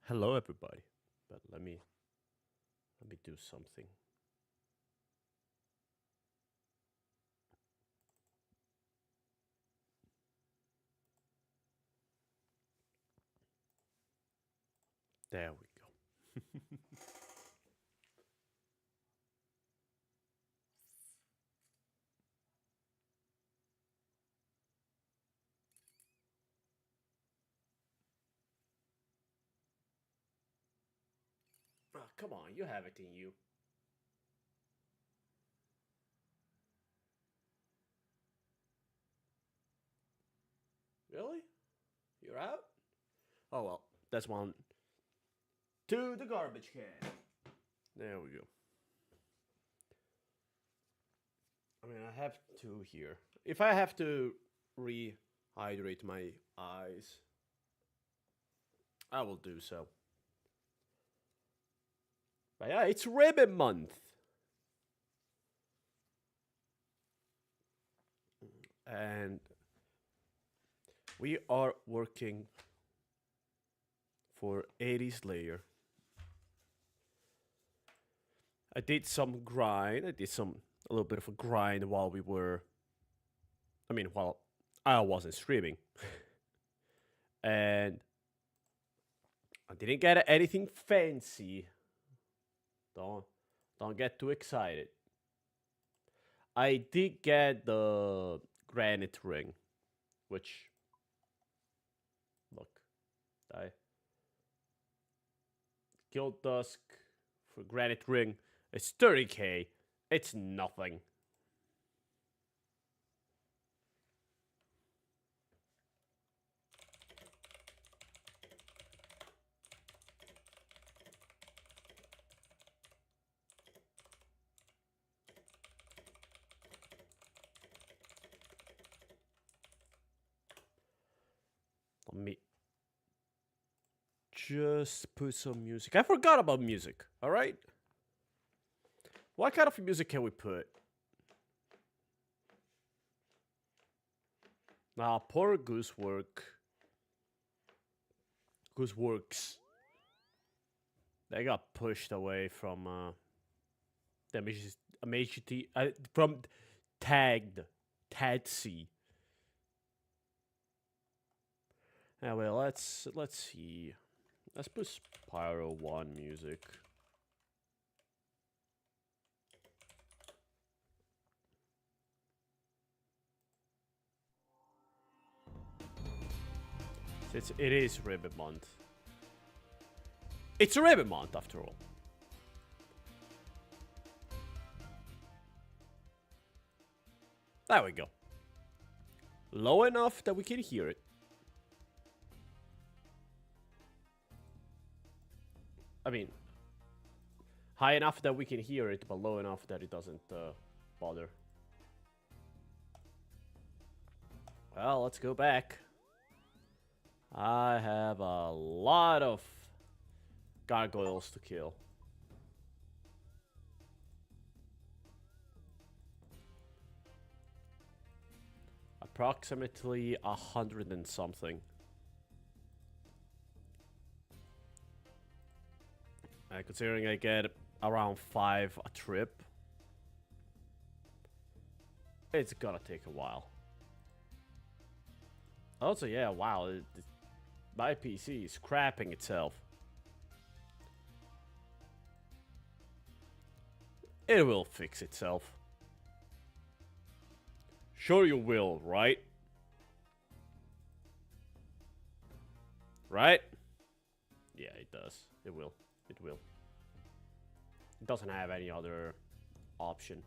Hello, everybody. But let me do something. There we go. Ah, come on, you have it in you. Really? You're out? Oh well, that's one to the garbage can. There we go. I mean, I have two here. If I have to rehydrate my eyes, I will do so. But yeah, it's Rebe month. And we are working for 80s layer. I did some grind. I did a little bit of a grind while we were. I mean, while I wasn't streaming, and I didn't get anything fancy. Don't don't get too excited. I did get the granite ring, which look, I killed Dusk for granite ring. It's 30k. It's nothing. Let me just put some music. I forgot about music. All right. What kind of music can we put? Nah, poor Gooseworks. They got pushed away from the from tagged Tadsy. Yeah, well, let's see. Let's put Spyro 1 music. It is Ribbon Month. It's a Ribbon Month after all. There we go. Low enough that we can hear it. I mean, high enough that we can hear it, but low enough that it doesn't bother. Well, let's go back. I have a lot of gargoyles to kill. Approximately 100 and something. Considering I get around 5 a trip, it's gonna take a while. Also, yeah, wow, my PC is crapping itself. It will fix itself. Sure you will, right? Right? Yeah, it does. It will. It will. It doesn't have any other option.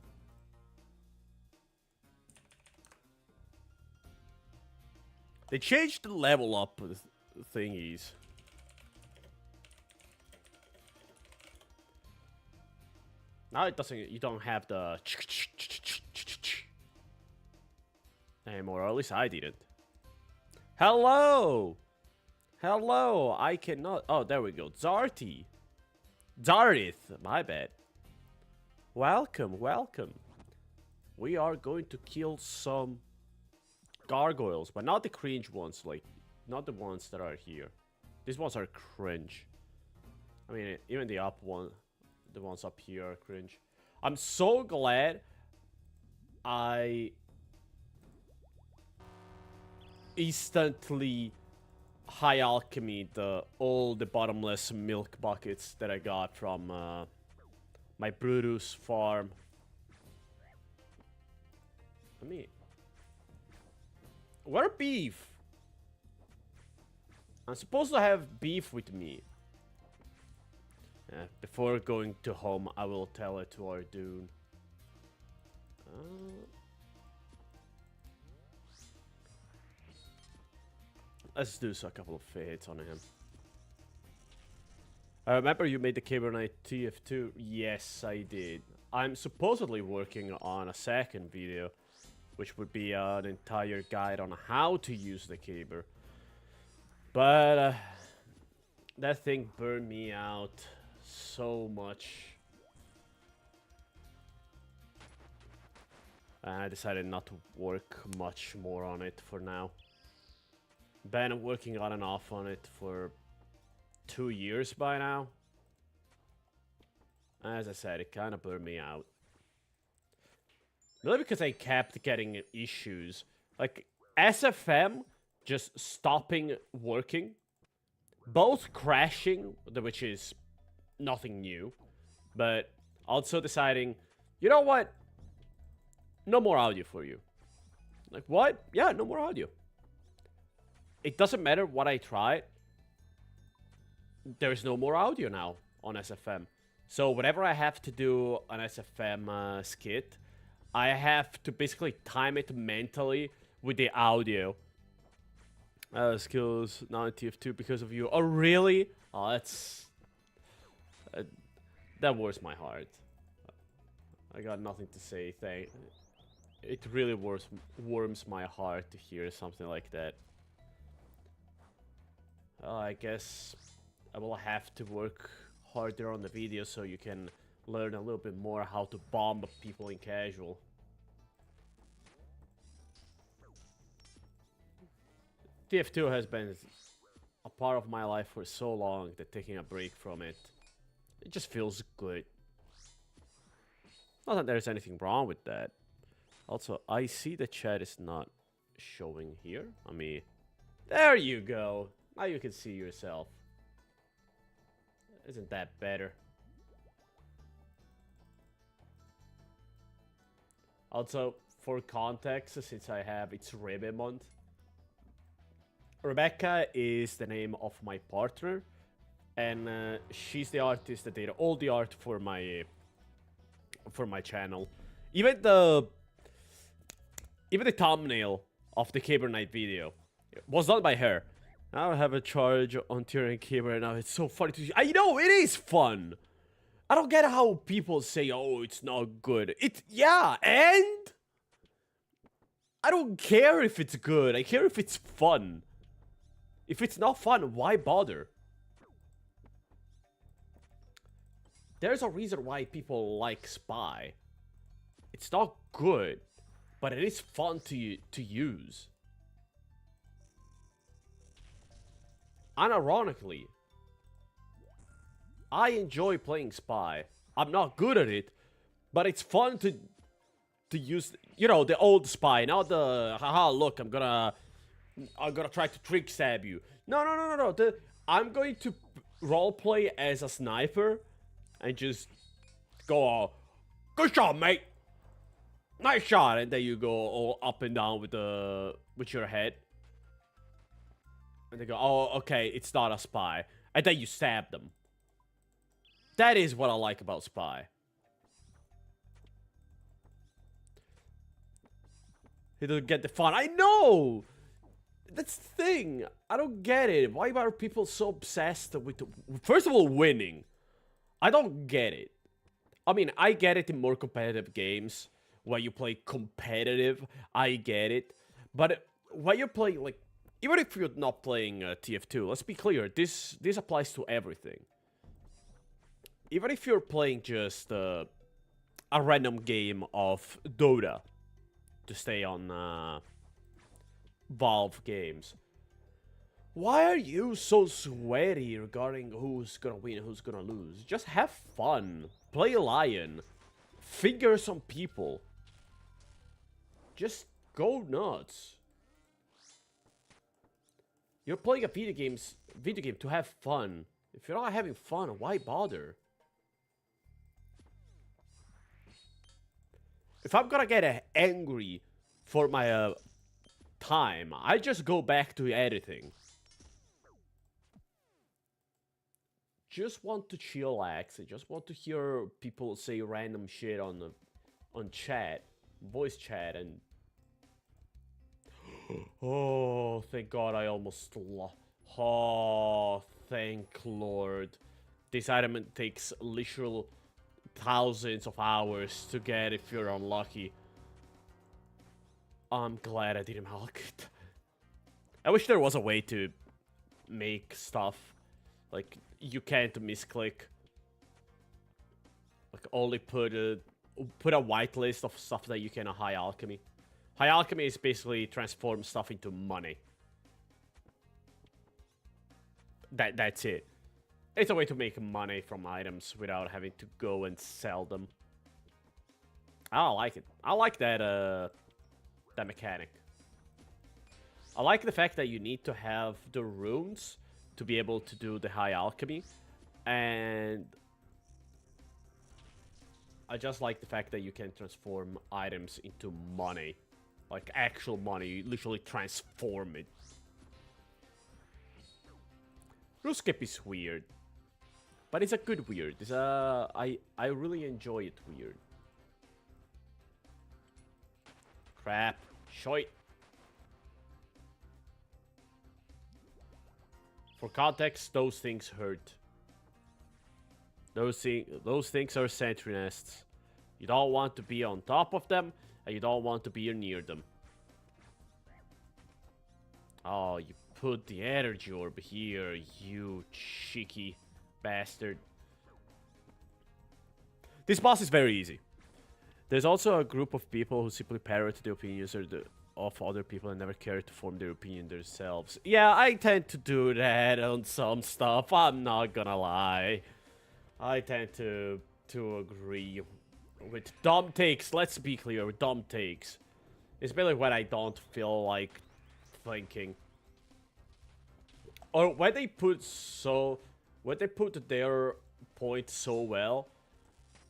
They changed the level up thingies. Now it doesn't. You don't have the anymore. Or at least I didn't. Hello, hello. I cannot. Oh, there we go. Zarith. My bad. Welcome, welcome. We are going to kill some gargoyles, but not the cringe ones. Like, not the ones that are here. These ones are cringe. I mean, even the up one, the ones up here are cringe. I'm so glad I instantly high alchemy all the bottomless milk buckets that I got from my Brutus farm. I mean, where beef? I'm supposed to have beef with me. Before going to home, I will tell it to Ardoon. Let's do a couple of hits on him. I remember you made the Caber Knight TF2. Yes, I did. I'm supposedly working on a second video, which would be an entire guide on how to use the Caber. But that thing burned me out so much. I decided not to work much more on it for now. Been working on and off on it for 2 years by now. As I said, it kind of burned me out. Really because I kept getting issues. Like, SFM just stopping working. Both crashing, which is nothing new. But also deciding, you know what? No more audio for you. Like, what? Yeah, no more audio. It doesn't matter what I try. There's no more audio now on SFM. So whenever I have to do an SFM skit, I have to basically time it mentally with the audio. Skills, not TF2 because of you. Oh, really? Oh, that's... that warms my heart. I got nothing to say. It really warms my heart to hear something like that. I guess I will have to work harder on the video so you can learn a little bit more how to bomb people in casual. TF2 has been a part of my life for so long that taking a break from it, it just feels good. Not that there's anything wrong with that. Also, I see the chat is not showing here. I mean, there you go. Now you can see yourself. Isn't that better? Also, for context, since it's Rebe month. Rebecca is the name of my partner, and she's the artist that did all the art for my channel. Even the thumbnail of the Caber Knight video was done by her. Now I have a charge on Tyrion Caber and now it's so funny to see. I know, it is fun! I don't get how people say, oh, it's not good. Yeah, and? I don't care if it's good. I care if it's fun. If it's not fun, why bother? There's a reason why people like Spy. It's not good, but it is fun to use. Unironically, I enjoy playing Spy. I'm not good at it, but it's fun to use, you know, the old Spy, not the haha, look, I'm gonna try to trick stab you. No. I'm going to roleplay as a sniper and just go, good shot, mate. Nice shot, and then you go all up and down with your head. And they go, oh, okay, it's not a spy. And then you stab them. That is what I like about Spy. He doesn't get the fun. I know! That's the thing. I don't get it. Why are people so obsessed with... First of all, winning. I don't get it. I mean, I get it in more competitive games where you play competitive. I get it. But when you're playing, like... Even if you're not playing TF2, let's be clear, this applies to everything. Even if you're playing just a random game of Dota, to stay on Valve games. Why are you so sweaty regarding who's gonna win and who's gonna lose? Just have fun. Play a lion. Figure some people. Just go nuts. You're playing a video game to have fun. If you're not having fun, why bother? If I'm gonna get angry for my time, I just go back to editing. Just want to chillax. I just want to hear people say random shit on chat, voice chat, and oh, thank God I almost lost. Oh, thank Lord. This item takes literal thousands of hours to get if you're unlucky. I'm glad I didn't milk it. I wish there was a way to make stuff like you can't misclick. Like only put a whitelist of stuff that you can high alchemy. High alchemy is basically transform stuff into money. That's it. It's a way to make money from items without having to go and sell them. I like it. I like that mechanic. I like the fact that you need to have the runes to be able to do the high alchemy, and I just like the fact that you can transform items into money. Like actual money, you literally transform it. RuneScape is weird, but it's a good weird. It's I really enjoy it weird. Crap, shite. For context, those things hurt. Those things are sentry nests. You don't want to be on top of them, and you don't want to be near them. Oh, you put the energy orb here, you cheeky bastard. This boss is very easy. There's also a group of people who simply parrot the opinions of other people and never care to form their opinion themselves. Yeah, I tend to do that on some stuff, I'm not gonna lie. I tend to agree with dumb takes. Let's be clear, with dumb takes. It's mainly when I don't feel like thinking. Or when they put their point so well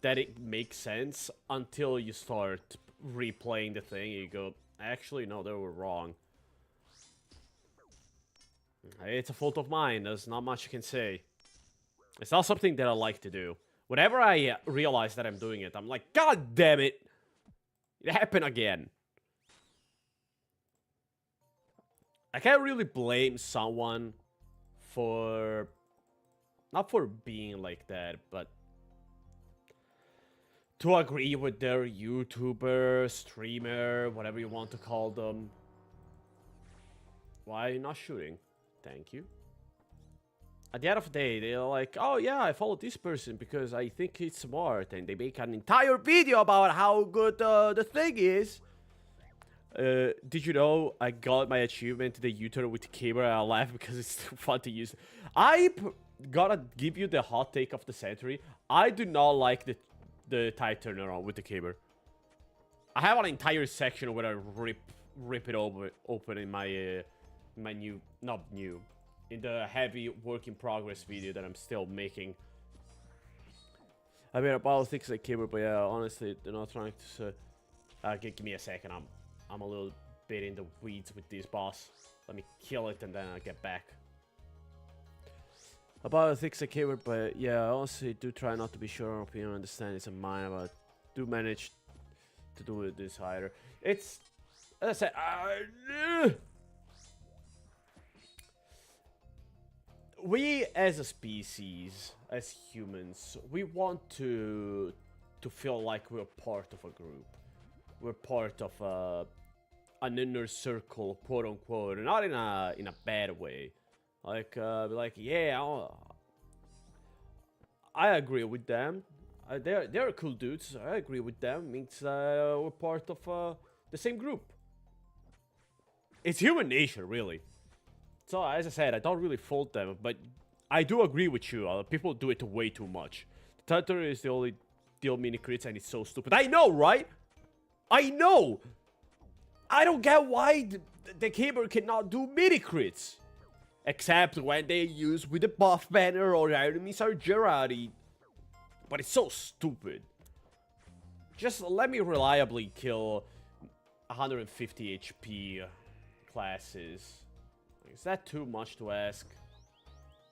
that it makes sense until you start replaying the thing and you go, actually, no, they were wrong. It's a fault of mine. There's not much you can say. It's not something that I like to do. Whenever I realize that I'm doing it, I'm like, God damn it! It happened again. I can't really blame someone for... not for being like that, but... to agree with their YouTuber, streamer, whatever you want to call them. Why are you not shooting? Thank you. At the end of the day, they're like, oh yeah, I follow this person because I think he's smart. And they make an entire video about how good the thing is. Did you know I got my achievement, the U-turn with the camera? I laugh because it's too fun to use. I gotta give you the hot take of the century. I do not like the tide turnaround with the caber. I have an entire section where I rip it open in my my new, not new, in the heavy work in progress video that I'm still making. I mean, about things like caber, but yeah, honestly, they're not trying to. Give me a second. I'm a little bit in the weeds with this boss. Let me kill it and then I'll get back. About things like caber, but yeah, I honestly do try not to be sure on opinion, understand it's a mine, but do manage to do it this higher. It's, as I said, we as a species, as humans, we want to feel like we're part of a group. We're part of an inner circle, quote unquote, and not in a bad way. Like, yeah, I agree with them. They're cool dudes. I agree with them. Means we're part of the same group. It's human nature, really. So, as I said, I don't really fault them, but I do agree with you. People do it way too much. The Thunder is the only deal mini crits, and it's so stupid. I know, right? I know! I don't get why the Gamer cannot do mini crits. Except when they use with the buff banner or enemies are Gerardi. But it's so stupid. Just let me reliably kill 150 HP classes. Is that too much to ask?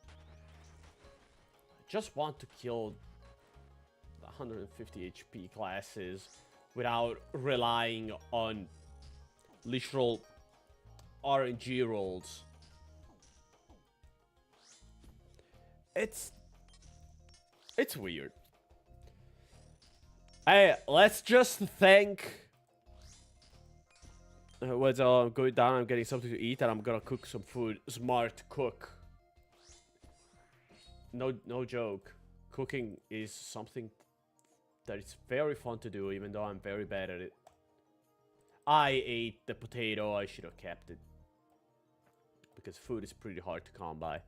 I just want to kill 150 HP classes without relying on literal RNG rolls. It's weird. Hey, let's just thank. What's I'm going down? I'm getting something to eat, and I'm gonna cook some food. Smart cook. No joke. Cooking is something that is very fun to do, even though I'm very bad at it. I ate the potato. I should have kept it because food is pretty hard to come by.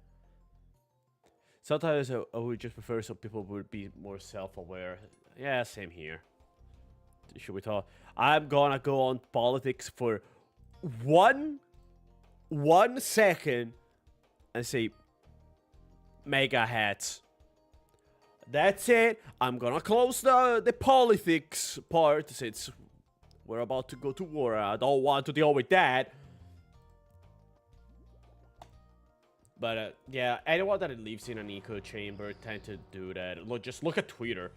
Sometimes I would just prefer some people would be more self-aware. Yeah, same here. Should we talk? I'm gonna go on politics for one second and say mega hats. That's it. I'm gonna close the politics part since we're about to go to war. I don't want to deal with that. But yeah, anyone that lives in an echo chamber tend to do that. Look, just look at Twitter.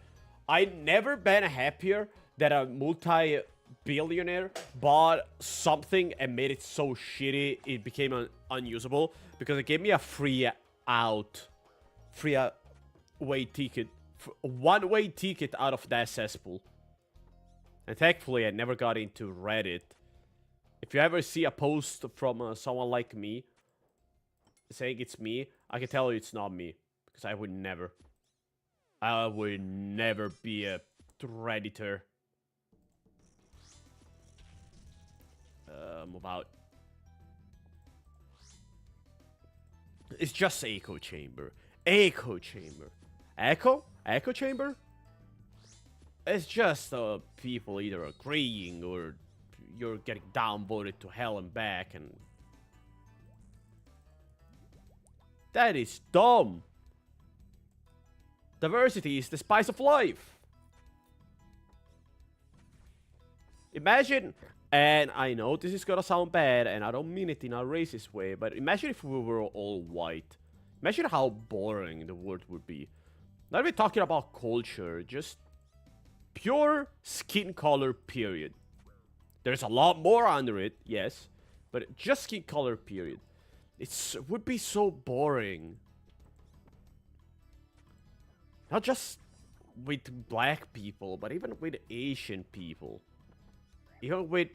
I never been happier that a multi-billionaire bought something and made it so shitty it became unusable because it gave me a free way ticket, one-way ticket out of that cesspool. And thankfully, I never got into Reddit. If you ever see a post from someone like me saying it's me, I can tell you it's not me because I would never be a Redditor. Move out. It's just echo chamber. Echo chamber. Echo chamber? It's just people either agreeing or you're getting downvoted to hell and back, and that is dumb. Diversity is the spice of life. Imagine, and I know this is gonna sound bad, and I don't mean it in a racist way, but imagine if we were all white. Imagine how boring the world would be. Not even talking about culture, just pure skin color, period. There's a lot more under it, yes, but just skin color, period. It would be so boring. Not just with black people, but even with Asian people. Even with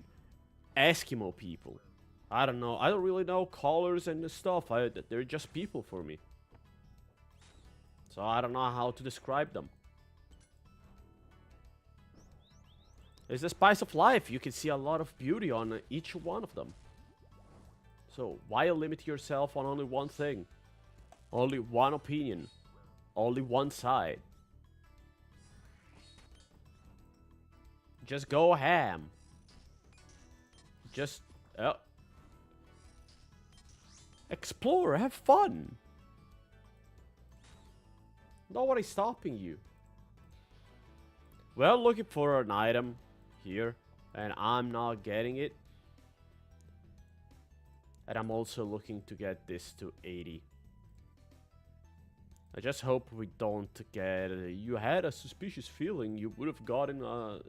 Eskimo people. I don't know. I don't really know colors and stuff. They're just people for me. So I don't know how to describe them. It's the spice of life. You can see a lot of beauty on each one of them. So why limit yourself on only one thing? Only one opinion. Only one side. Just go ham. Just explore, have fun. Nobody's stopping you. Well, looking for an item here, and I'm not getting it. And I'm also looking to get this to 80. I just hope we don't get... you had a suspicious feeling you would have gotten a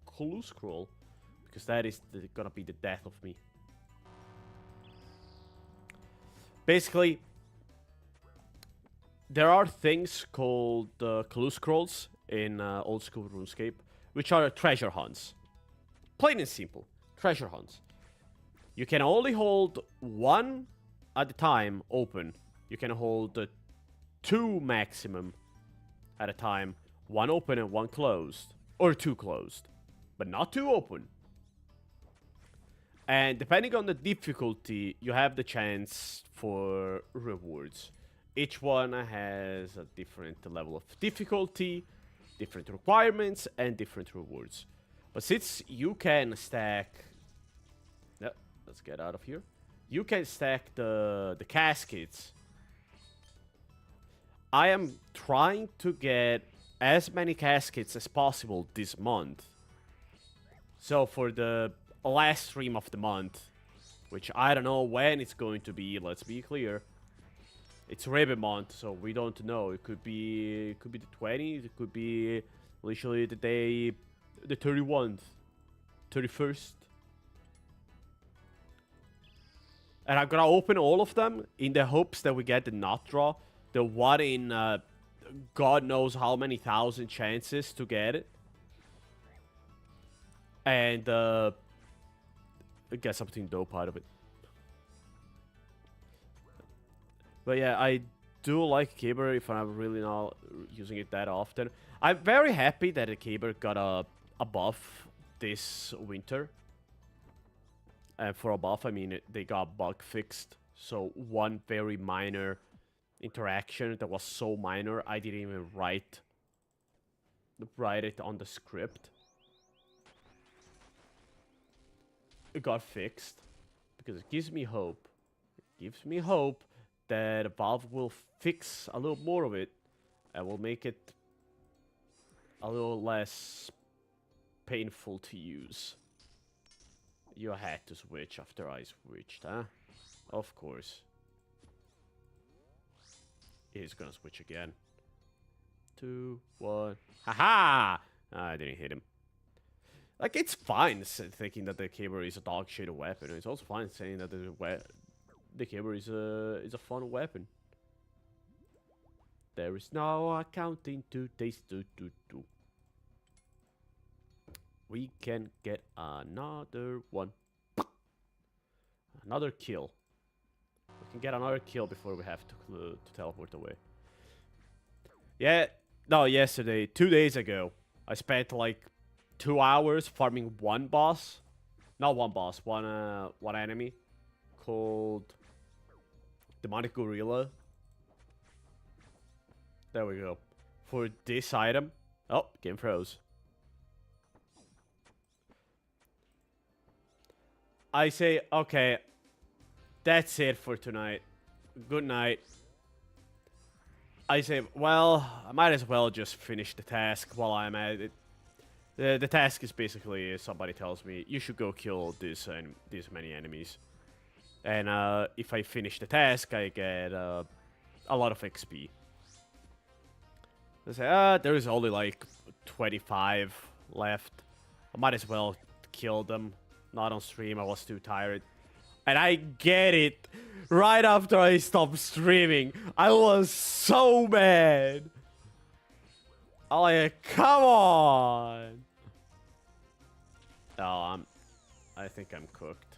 clue scroll. Because that is gonna be the death of me. Basically, there are things called clue scrolls in old school RuneScape, which are treasure hunts. Plain and simple, treasure hunts. You can only hold one at a time open. You can hold 2 maximum at a time. 1 open and 1 closed. Or 2 closed. But not 2 open. And depending on the difficulty, you have the chance for rewards. Each one has a different level of difficulty, different requirements, and different rewards. But since you can stack... Yep, let's get out of here. You can stack the caskets. I am trying to get as many caskets as possible this month. So for the last stream of the month, which I don't know when it's going to be, let's be clear. It's Rebe month, so we don't know. It could be the 20th, it could be literally the day, the 31st, 31st. And I'm gonna open all of them in the hopes that we get the nut draw. The one in God knows how many thousand chances to get it. And get something dope out of it. But yeah, I do like Caber if I'm really not using it that often. I'm very happy that the Caber got a buff this winter. And for a buff, I mean, they got bug fixed. So one very minor interaction that was so minor, I didn't even write it on the script. It got fixed. Because it gives me hope. It gives me hope that Valve will fix a little more of it. And will make it a little less painful to use. You had to switch after I switched, huh? Of course. He's gonna switch again. 2, 1. Haha! I didn't hit him. Like, it's fine thinking that the Caber is a dog shit weapon. It's also fine saying that the Caber is a fun weapon. There is no accounting to taste. We can get another one. Another kill. We can get another kill before we have to teleport away. Yeah, no, yesterday, 2 days ago, I spent like 2 hours farming one boss. Not one boss, one enemy called Demonic Gorilla. There we go. For this item. Oh, game froze. I say, okay, that's it for tonight. Good night. I say, well, I might as well just finish the task while I'm at it. The task is basically somebody tells me, you should go kill these many enemies. And if I finish the task, I get a lot of XP. I say, there is only like 25 left. I might as well kill them. Not on stream, I was too tired. And I get it. Right after I stopped streaming, I was so mad. I'm like, come on. Oh, I think I'm cooked.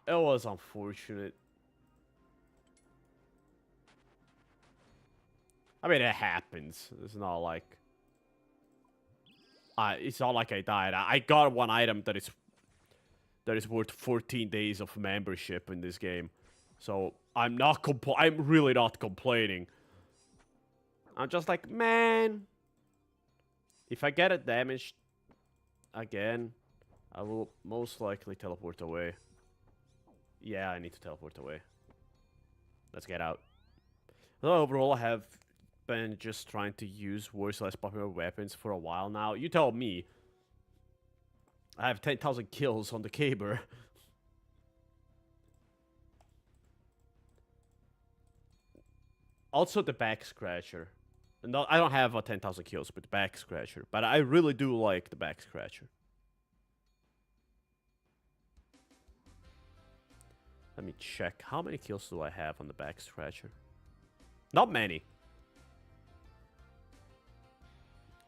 It was unfortunate. I mean, it happens. It's not like... it's not like I died. I got one item that is worth 14 days of membership in this game. So, I'm really not complaining. I'm just like, man... If I get it damaged again, I will most likely teleport away. Yeah, I need to teleport away. Let's get out. Well, overall, I have been just trying to use worse, less popular weapons for a while now. You tell me. I have 10,000 kills on the Caber. Also the back scratcher. No, I don't have 10,000 kills, but the back scratcher. But I really do like the back scratcher. Let me check. How many kills do I have on the back scratcher? Not many.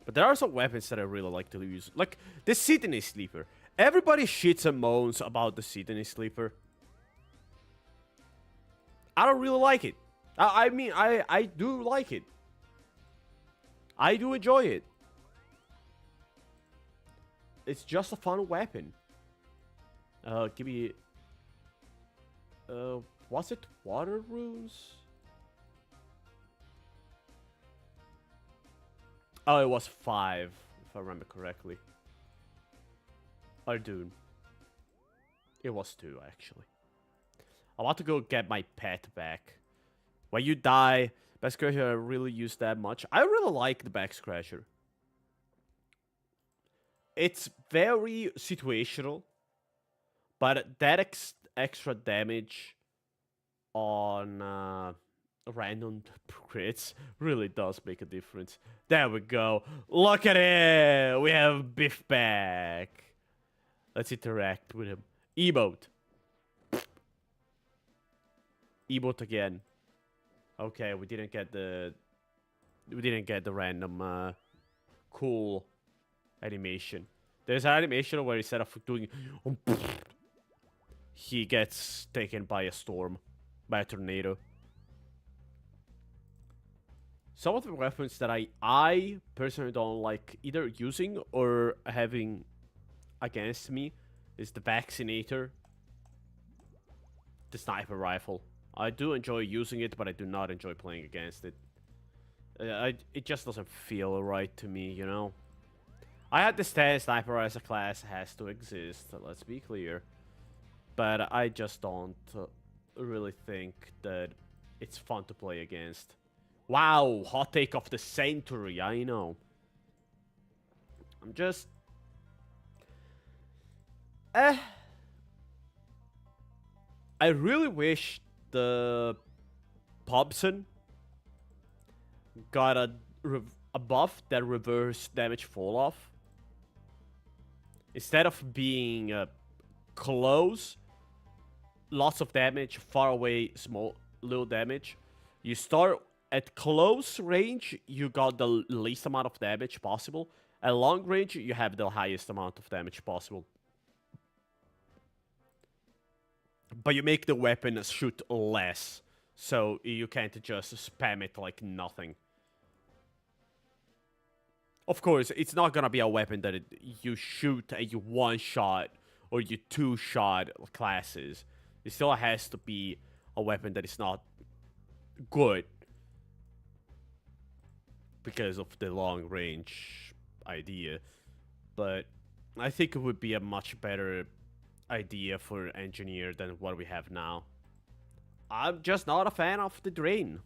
But there are some weapons that I really like to use. Like the Sydney Sleeper. Everybody shits and moans about the Sydney Sleeper. I don't really like it. I mean, I do like it. I do enjoy it. It's just a fun weapon. Give me... was it water runes? Oh, it was 5, if I remember correctly. Or Dune. It was 2, actually. I want to go get my pet back. When you die, Back Scratcher I really use that much. I really like the Back Scratcher. It's very situational, but that extra damage on random crits really does make a difference. There we go. Look at it. We have Biff back. Let's interact with him. Emote. Emote again. Okay, we didn't get the random cool animation. There's an animation where instead of doing he gets taken by a storm, by a tornado. Some of the weapons that I personally don't like either using or having against me is the Vaccinator, the sniper rifle. I do enjoy using it, but I do not enjoy playing against it. It just doesn't feel right to me, you know? I understand sniper as a class has to exist, let's be clear. But I just don't really think that it's fun to play against. Wow, hot take of the century, I know. I'm just... I really wish the Pobson got a buff that reverse damage fall off. Instead of being close, lots of damage, far away, little damage. You start at close range, you got the least amount of damage possible. At long range, you have the highest amount of damage possible. But you make the weapon shoot less, so you can't just spam it like nothing. Of course, it's not gonna be a weapon that you shoot and you one-shot or you two-shot classes. It still has to be a weapon that is not good because of the long-range idea. But I think it would be a much better idea for Engineer than what we have now. I'm just not a fan of the Drain.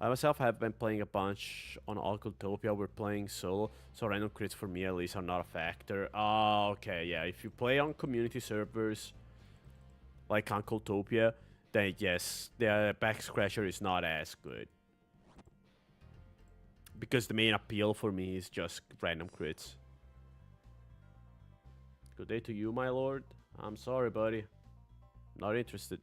I myself have been playing a bunch on Occultopia. We're playing solo, so random crits for me at least are not a factor. Oh, okay, yeah. If you play on community servers like Occultopia, then yes, the Back Scratcher is not as good. Because the main appeal for me is just random crits. Good day to you, my lord. I'm sorry, buddy. Not interested.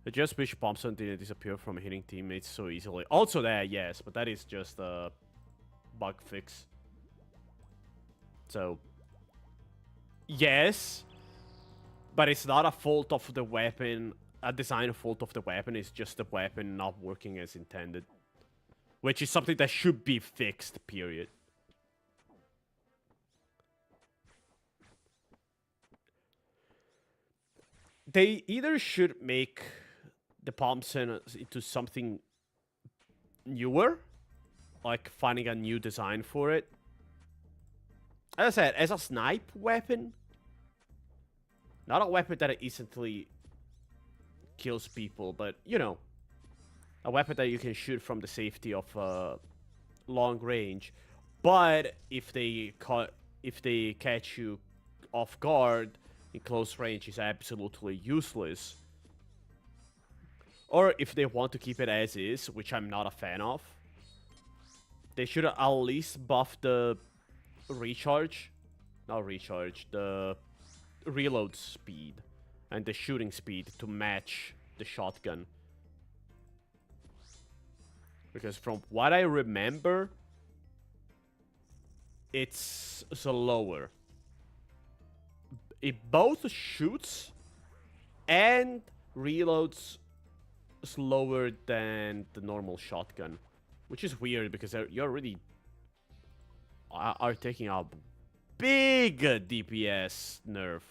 I just wish Thompson didn't disappear from hitting teammates so easily. Also that, yes, but that is just a bug fix. So, yes, but it's not a fault of the weapon, a design fault of the weapon. It's just the weapon not working as intended. Which is something that should be fixed, period. They either should make the Thompson into something newer, like finding a new design for it. As I said, as a snipe weapon, not a weapon that instantly kills people, but you know, a weapon that you can shoot from the safety of long range. But if they catch you off guard in close range, is absolutely useless. Or if they want to keep it as is, which I'm not a fan of, they should at least buff the the reload speed and the shooting speed to match the shotgun. Because from what I remember, it's slower. It both shoots and reloads slower than the normal shotgun, which is weird because you're really are taking a big DPS nerf.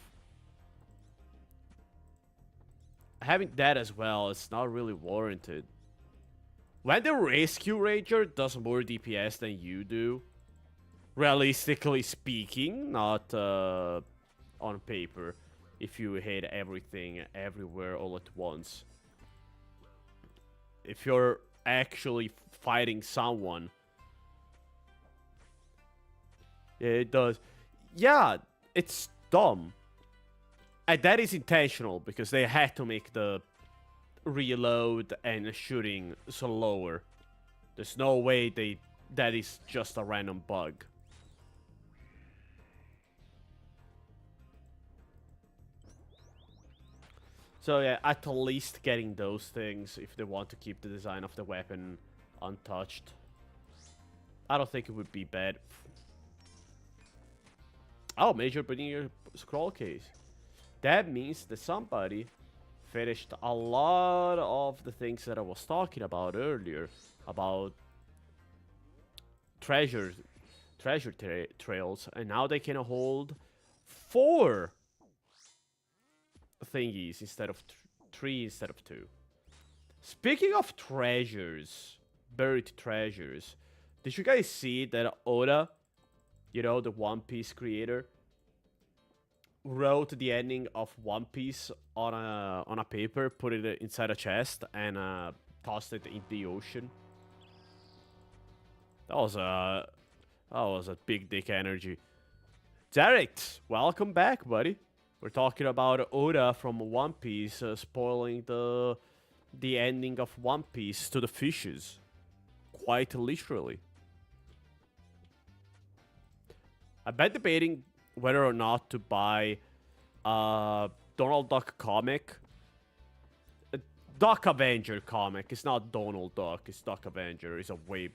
Having that as well, it's not really warranted. When the Rescue Ranger does more DPS than you do, realistically speaking, not on paper, if you hit everything everywhere all at once. If you're actually fighting someone, yeah, it does. Yeah, it's dumb. And that is intentional because they had to make the reload and shooting slower. There's no way that is just a random bug. So yeah, at least getting those things if they want to keep the design of the weapon untouched. I don't think it would be bad. Oh, major your scroll case. That means that somebody finished a lot of the things that I was talking about earlier. About treasure trails. And now they can hold 4 thingies instead of 3 instead of 2. Speaking of treasures, buried treasures, did you guys see that Oda, you know, the One Piece creator, wrote the ending of One Piece on a paper, put it inside a chest, and tossed it in the ocean? That was a big dick energy. Derek, welcome back, buddy. We're talking about Oda from One Piece spoiling the ending of One Piece to the fishes, quite literally. I've been debating whether or not to buy Donald Duck comic. Duck Avenger comic. It's not Donald Duck, it's Duck Avenger. It's a way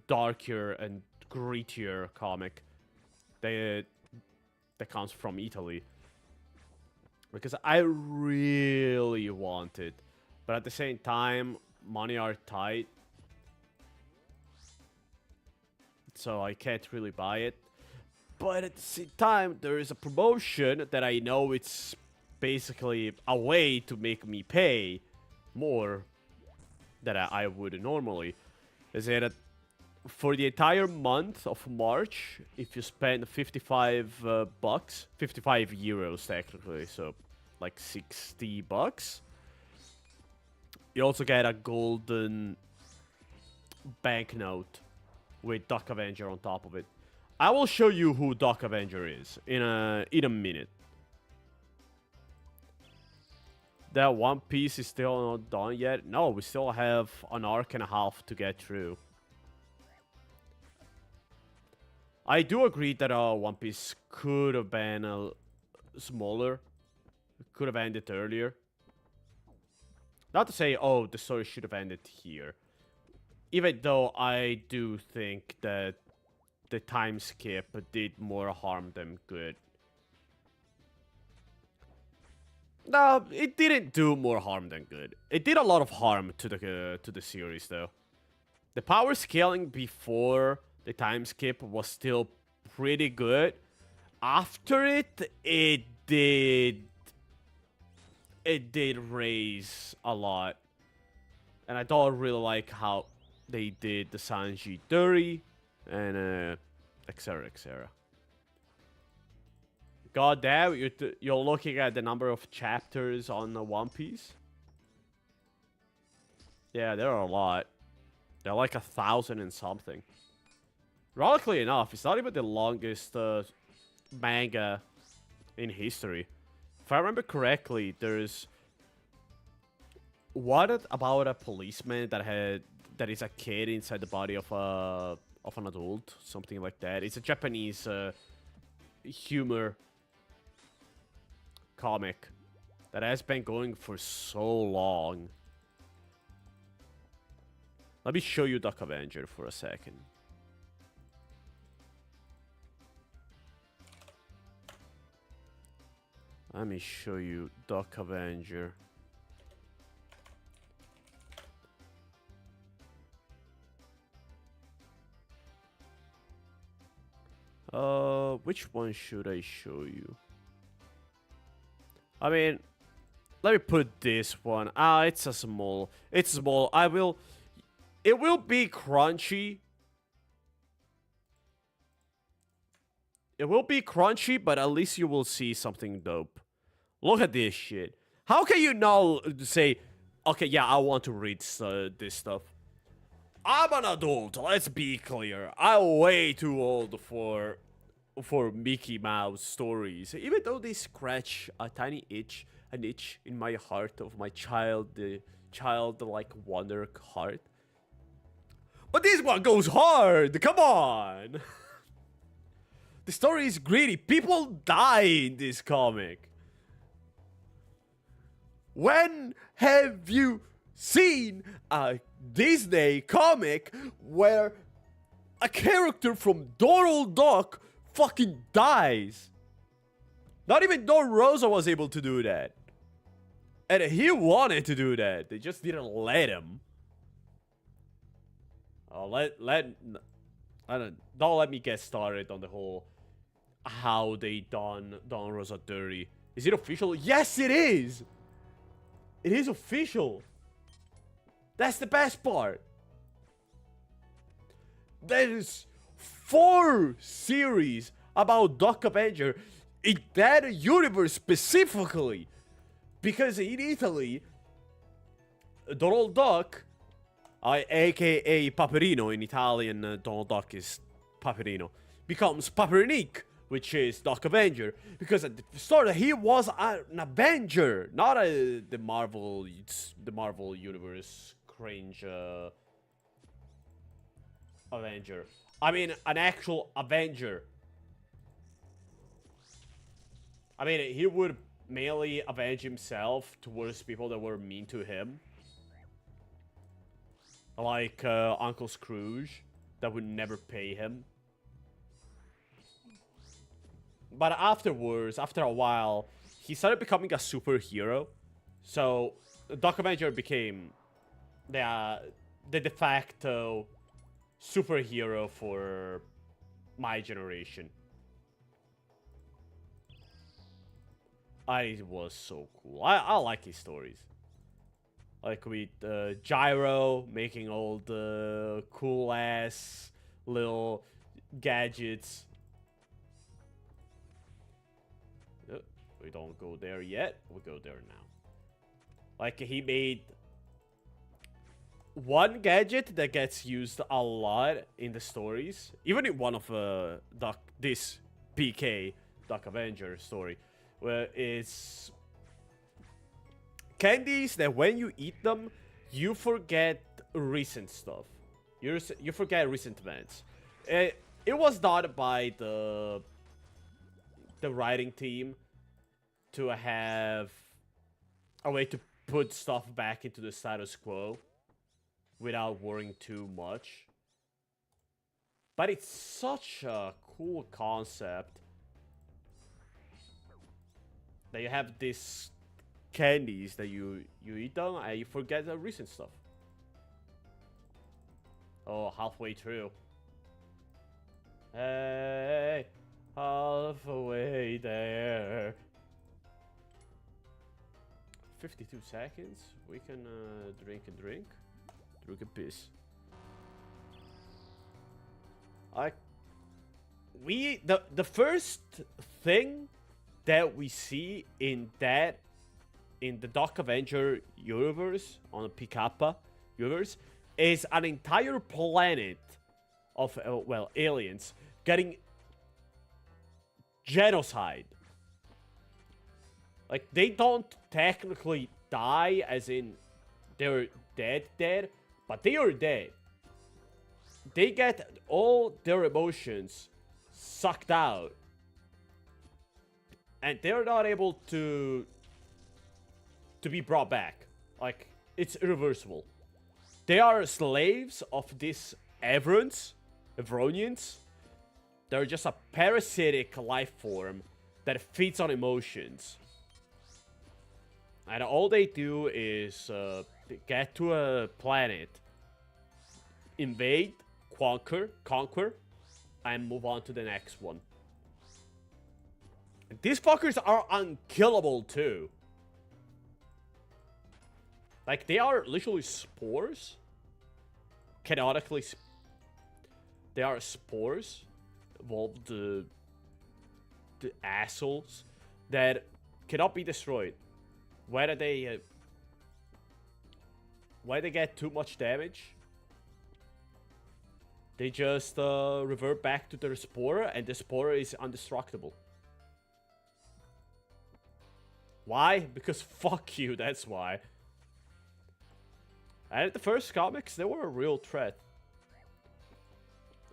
darker and grittier comic that comes from Italy. Because I really want it. But at the same time, money are tight. So I can't really buy it. But at the same time, there is a promotion that I know it's basically a way to make me pay more than I would normally. Is that for the entire month of March, if you spend 55 bucks, 55 euros technically, so like 60 bucks, you also get a golden banknote with Duck Avenger on top of it. I will show you who Duck Avenger is in a minute. That One Piece is still not done yet. No, we still have an arc and a half to get through. I do agree that One Piece could have been smaller. Could have ended earlier. Not to say, oh, the story should have ended here. Even though I do think that the time skip did more harm than good. No, it didn't do more harm than good. It did a lot of harm to the series, though. The power scaling before the time skip was still pretty good. After it, it did raise a lot. And I don't really like how they did the Sanji dirty and etc, etc. God damn, you're looking at the number of chapters on the One Piece. Yeah, there are a lot. They're like 1,000 and something. Ironically enough, it's not even the longest manga in history. If I remember correctly, there's what about a policeman that is a kid inside the body of an adult, something like that. It's a Japanese humor comic that has been going for so long. Let me show you Duck Avenger for a second. Let me show you Duck Avenger. which one should I show you? I mean, let me put this one. Ah, it's a small. It's small. It will be crunchy. It will be crunchy, but at least you will see something dope. Look at this shit. How can you now say, okay, yeah, I want to read this stuff? I'm an adult, let's be clear. I'm way too old for Mickey Mouse stories. Even though they scratch a tiny itch, an itch in my heart of my childlike wonder heart. But this one goes hard, come on! The story is gritty, people die in this comic. When have you seen a Disney comic where a character from Donald Duck fucking dies? Not even Don Rosa was able to do that. And he wanted to do that. They just didn't let him. Oh, don't let me get started on the whole how they done Don Rosa dirty. Is it official? Yes, it is. It is official. That's the best part. There's 4 series about Duck Avenger in that universe specifically. Because in Italy, Donald Duck, aka Paperino in Italian, Donald Duck is Paperino, becomes Papernick, which is Duck Avenger, because at the start he was an Avenger, not the Marvel Universe cringe Avenger. I mean, an actual Avenger. I mean, he would mainly avenge himself towards people that were mean to him, like Uncle Scrooge, that would never pay him. But afterwards, after a while, he started becoming a superhero. So, Duck Avenger became the de facto superhero for my generation. It was so cool. I like his stories. Like with Gyro making all the cool-ass little gadgets. We don't go there yet. We go there now. Like, he made one gadget that gets used a lot in the stories. Even in one of this PK Duck Avenger story, where it's candies that when you eat them, you forget recent stuff. You forget recent events. It was done by the writing team to have a way to put stuff back into the status quo without worrying too much. But it's such a cool concept that you have these candies that you eat them and you forget the recent stuff. Oh, halfway through. Hey, halfway there. 52 seconds. We can drink a drink. Drink a piss. The first thing that we see in the Duck Avenger universe, on the Picappa universe, is an entire planet of aliens getting genocide. Like, they don't technically die as in they're dead, but they are dead. They get all their emotions sucked out, and they're not able to be brought back. Like, it's irreversible. They are slaves of these Evronians. They're just a parasitic life form that feeds on emotions. And all they do is get to a planet, invade, conquer, and move on to the next one. These fuckers are unkillable too. Like, they are literally spores. Chaotically, they are spores. Evolved the assholes that cannot be destroyed. Whether they get too much damage, they just revert back to their spore, and the spore is indestructible. Why? Because fuck you, that's why. And the first comics, they were a real threat.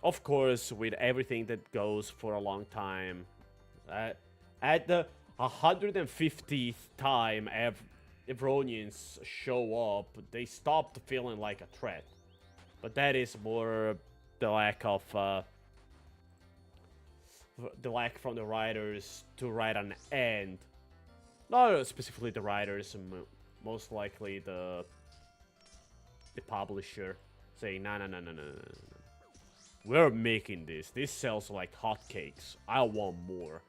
Of course, with everything that goes for a long time. At the 150th time Evronians show up, they stopped feeling like a threat. But that is more the lack of from the writers to write an end. Not specifically the writers, most likely the publisher saying, no, we're making this. This sells like hotcakes. I want more.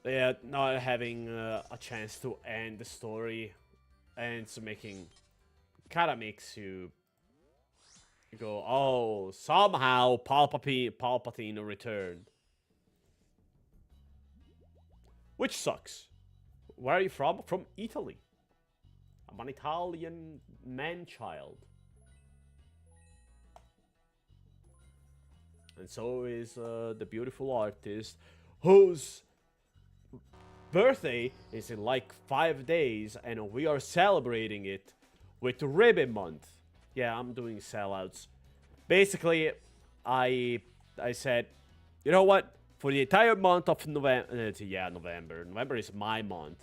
Yeah, not having a chance to end the story and so kind of makes you go, oh, somehow Palpatine returned. Which sucks. Where are you from? From Italy. I'm an Italian man-child. And so is the beautiful artist whose birthday is in like 5 days, and we are celebrating it with Rebe month. Yeah, I'm doing sellouts. Basically, I said, you know what? For the entire month of November, November. November is my month.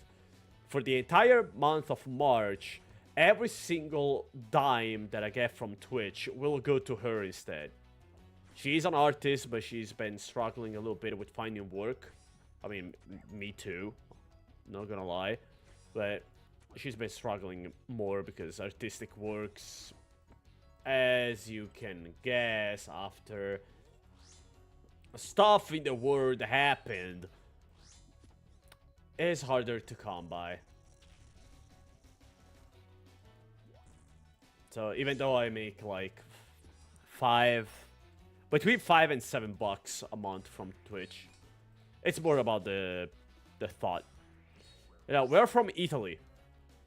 For the entire month of March, every single dime that I get from Twitch will go to her instead. She's an artist, but she's been struggling a little bit with finding work. I mean, me too. Not gonna lie. But she's been struggling more because artistic works, as you can guess, after stuff in the world happened, is harder to come by. So even though I make like between $5 and $7 a month from Twitch, it's more about the thought. You know, we're from Italy,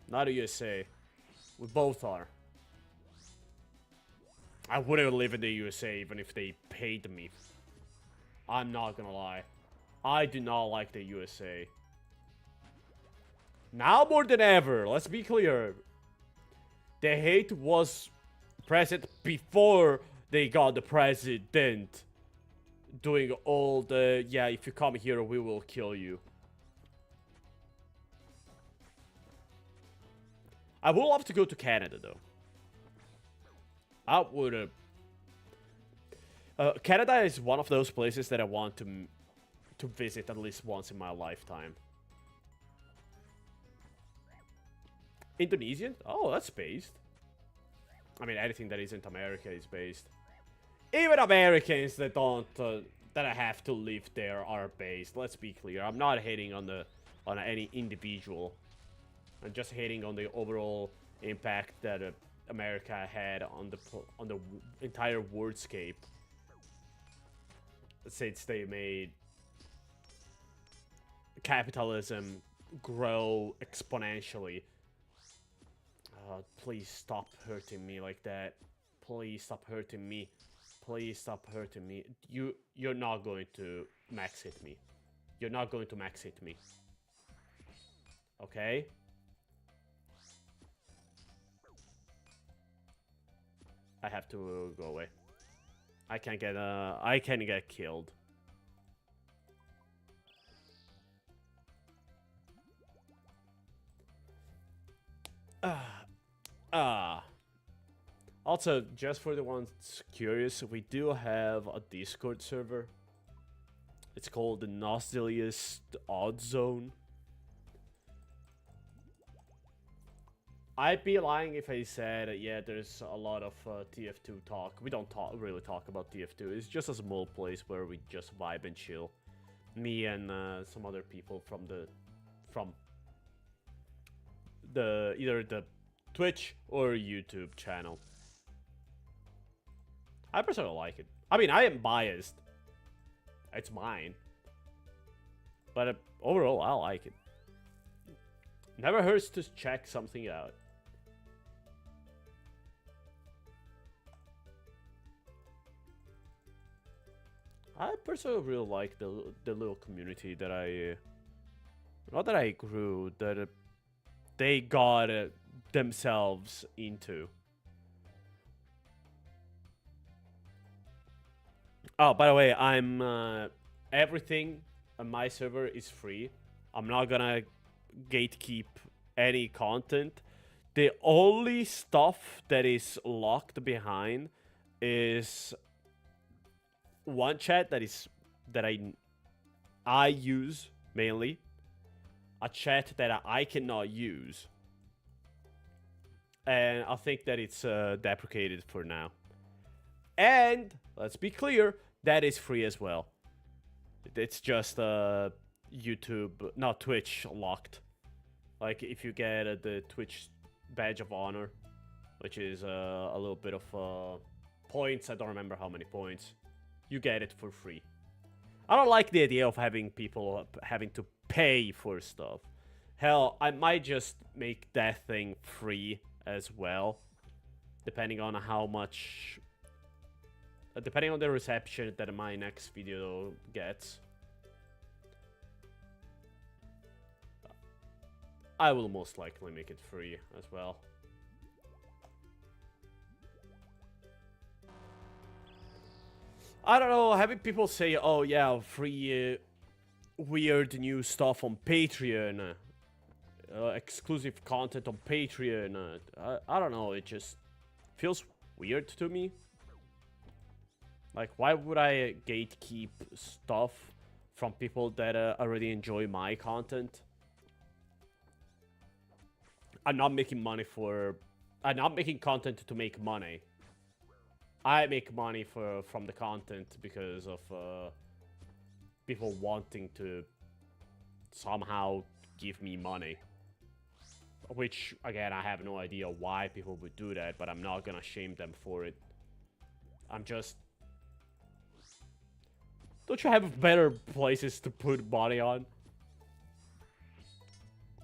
not the USA. We both are. I wouldn't live in the USA even if they paid me. I'm not gonna lie. I do not like the USA. Now more than ever, let's be clear. The hate was present before they got the president doing all the, yeah, if you come here, we will kill you. I would love to go to Canada, though. I would. Canada is one of those places that I want to visit at least once in my lifetime. Indonesian? Oh, that's based. I mean, anything that isn't America is based. Even Americans that don't, that I have to live there are based. Let's be clear. I'm not hating on any individual. I'm just hating on the overall impact that America had on the entire worldscape since they made capitalism grow exponentially. Please stop hurting me like that. Please stop hurting me. Please stop hurting me. You're not going to max hit me. You're not going to max hit me. Okay? I have to go away. I can't get killed. Also, just for the ones curious, we do have a Discord server. It's called the Nostilius Odd Zone. I'd be lying if I said, yeah, there's a lot of TF2 talk. We don't really talk about TF2. It's just a small place where we just vibe and chill. Me and some other people from either the Twitch or YouTube channel. I personally like it. I mean, I am biased. It's mine. But overall, I like it. Never hurts to check something out. I personally really like the little community that not that I grew, that they got themselves into. Oh, by the way, I'm everything on my server is free. I'm not gonna gatekeep any content. The only stuff that is locked behind is one chat that I use mainly, a chat that I cannot use, and I think that it's deprecated for now. And let's be clear, that is free as well. It's just YouTube, not Twitch locked. Like if you get the Twitch badge of honor, which is a little bit of points. I don't remember how many points. You get it for free. I don't like the idea of having people having to pay for stuff. Hell, I might just make that thing free as well, depending on how much... depending on the reception that my next video gets. I will most likely make it free as well. I don't know, having people say, oh yeah, free weird new stuff on Patreon, exclusive content on Patreon, I don't know, it just feels weird to me. Like, why would I gatekeep stuff from people that already enjoy my content? I'm not making money for... I'm not making content to make money. I make money from the content because of people wanting to somehow give me money. Which, again, I have no idea why people would do that, but I'm not gonna shame them for it. I'm just... Don't you have better places to put money on?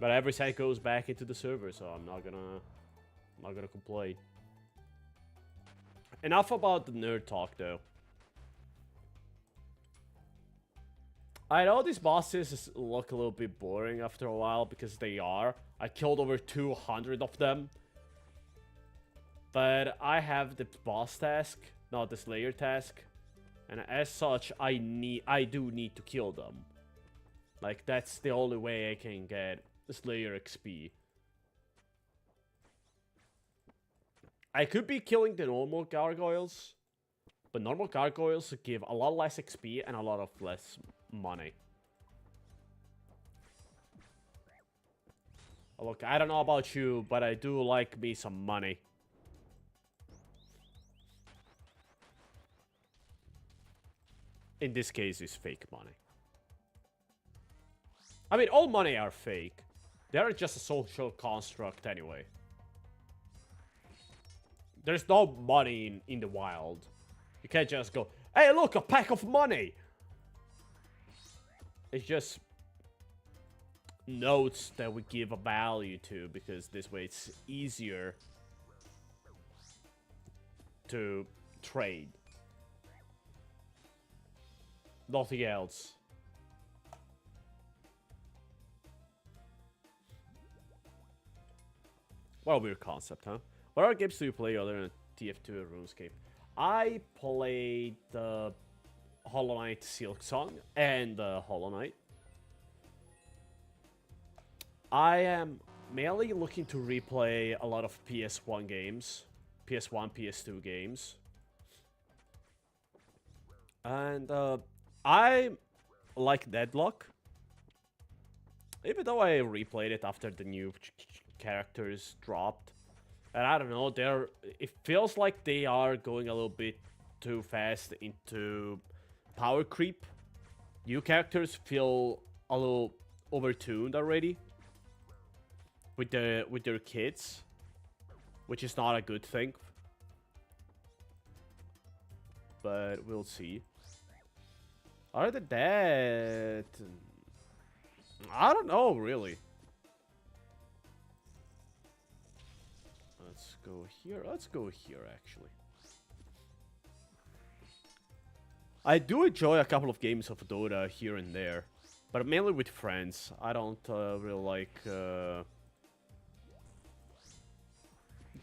But every cent goes back into the server, so I'm not gonna complain. Enough about the nerd talk, though. I know these bosses look a little bit boring after a while, because they are. I killed over 200 of them. But I have the boss task, not the Slayer task. And as such, I do need to kill them. Like, that's the only way I can get the Slayer XP. I could be killing the normal gargoyles, but normal gargoyles give a lot less XP and a lot of less money. Look, I don't know about you, but I do like me some money. In this case, it's fake money. I mean, all money are fake. They are just a social construct anyway. There's no money in the wild. You can't just go, hey, look, a pack of money. It's just notes that we give a value to, because this way it's easier to trade. Nothing else. What a weird concept, huh? What other games do you play other than TF2 or RuneScape? I played the Hollow Knight Silk Song and Hollow Knight. I am mainly looking to replay a lot of PS1 games. PS1, PS2 games. And I like Deadlock. Even though I replayed it after the new characters dropped. And I don't know, it feels like they are going a little bit too fast into power creep. New characters feel a little overtuned already with their kids, which is not a good thing. But we'll see. Other than that, I don't know really. Let's go here. Let's go here actually. I do enjoy a couple of games of Dota here and there, but mainly with friends. I don't really like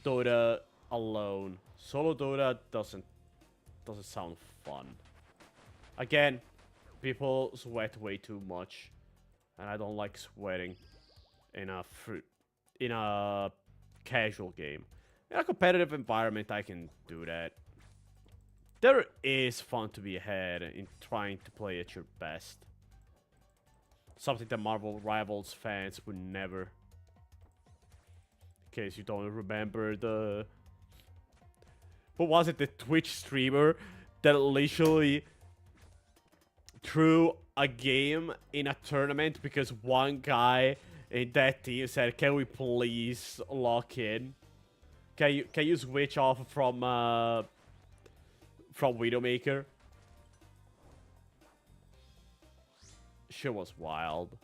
Dota alone. Solo Dota doesn't sound fun. Again, people sweat way too much, and I don't like sweating in a casual game. In a competitive environment, I can do that. There is fun to be had in trying to play at your best. Something that Marvel Rivals fans would never. In case you don't remember the... What was it? The Twitch streamer that literally threw a game in a tournament because one guy in that team said, "Can we please lock in? Can you switch off from Widowmaker?" Shit was wild.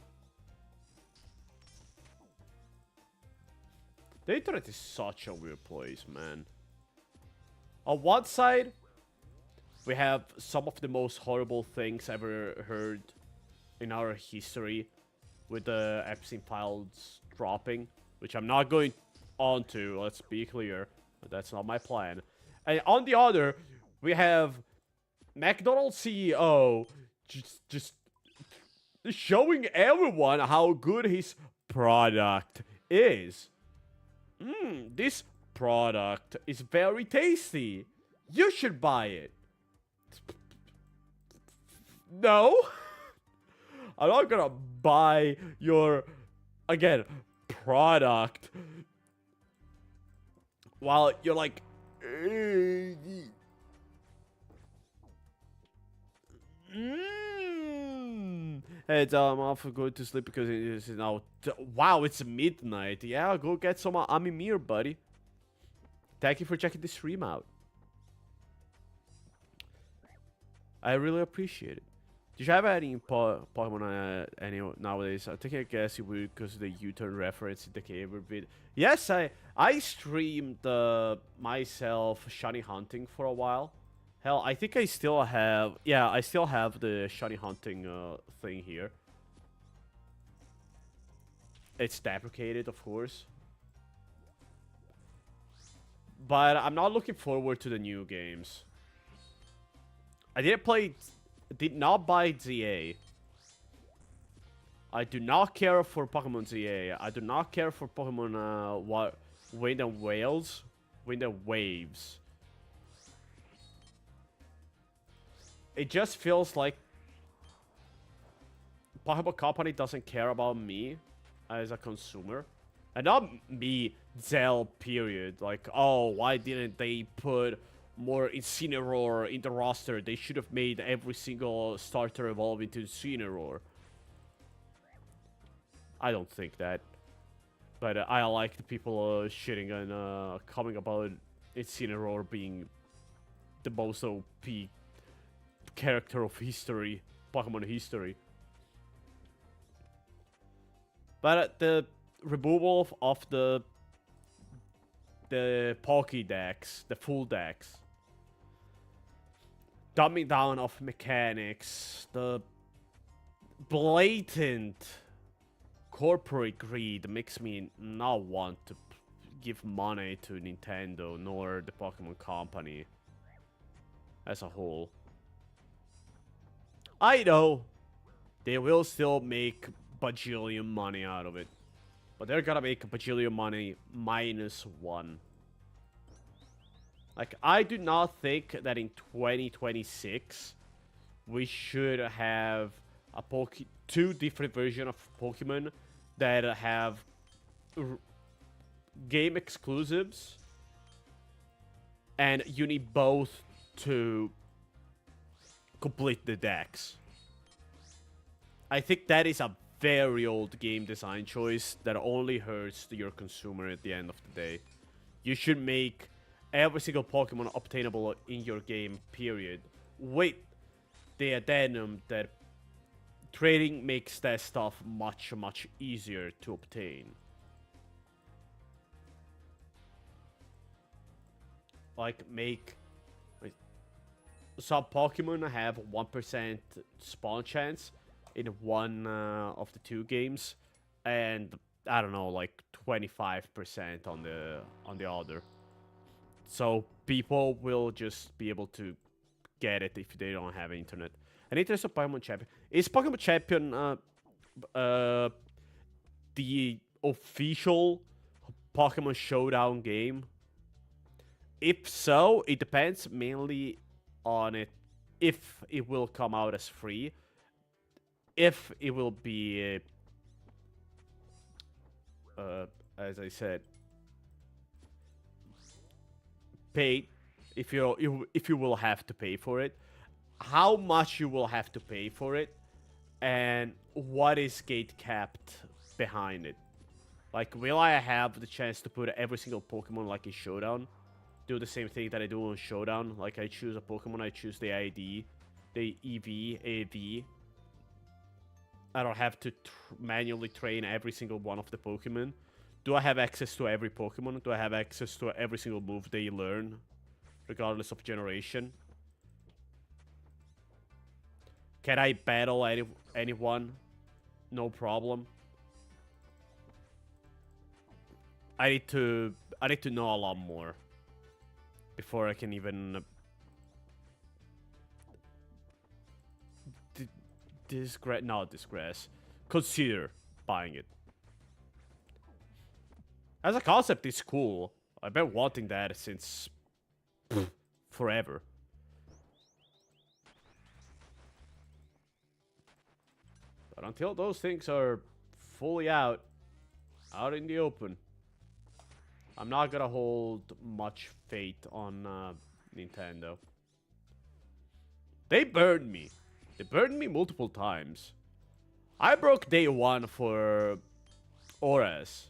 The internet is such a weird place, man. On one side, we have some of the most horrible things ever heard in our history with the Epstein files dropping, which I'm not going on to, let's be clear. That's not my plan. And on the other, we have McDonald's CEO just showing everyone how good his product is. This product is very tasty. You should buy it. No. I'm not gonna buy your, again, product while you're like, Hey, I'm off going to sleep because it is now. Wow, it's midnight. Yeah, go get some Amimir, buddy. Thank you for checking the stream out. I really appreciate it. Did you have any Pokemon any nowadays? I guess you would because of the U-turn reference in the Gamer vid. Yes, I streamed myself shiny hunting for a while. Hell, I think I still have... Yeah, I still have the shiny hunting thing here. It's deprecated, of course. But I'm not looking forward to the new games. I did not buy ZA. I do not care for Pokemon ZA. I do not care for Pokemon Wind and Waves. It just feels like Pokemon Company doesn't care about me as a consumer. And not me, Zell, period. Like, oh, why didn't they put more Incineroar in the roster? They should have made every single starter evolve into Incineroar. I don't think that. But I like the people shitting and coming about Incineroar being the most OP character of history, Pokemon history. But the removal of the Pokédex, the full decks, dumbing down of mechanics, the blatant corporate greed makes me not want to give money to Nintendo nor the Pokemon Company as a whole. I know they will still make bajillion money out of it, but they're gonna make a bajillion money -1. Like, I do not think that in 2026 we should have two different versions of Pokemon that have game exclusives, and you need both to complete the decks. I think that is a very old game design choice that only hurts your consumer at the end of the day. You should make every single Pokemon obtainable in your game, period. With the addendum that trading makes that stuff much, much easier to obtain. Like, make... Some Pokemon have 1% spawn chance in one of the two games, and I don't know, like 25% on the other. So people will just be able to get it if they don't have internet. And interest of Pokemon Champion. Is Pokemon Champion the official Pokemon Showdown game? If so, it depends mainly on it if it will come out as free. If it will be, as I said, paid. If you will have to pay for it, how much you will have to pay for it, and what is gate capped behind it. Like, will I have the chance to put every single Pokemon like in Showdown? Do the same thing that I do on Showdown. Like, I choose a Pokemon, I choose the ID, the EV, AV. I don't have to manually train every single one of the Pokemon. Do I have access to every Pokemon? Do I have access to every single move they learn, regardless of generation? Can I battle anyone? No problem. I need to know a lot more before I can even disgrace. Consider buying it. As a concept, it's cool. I've been wanting that since forever. But until those things are fully out in the open, I'm not gonna hold much faith on Nintendo. They burned me. They burned me multiple times. I broke day one for Auras.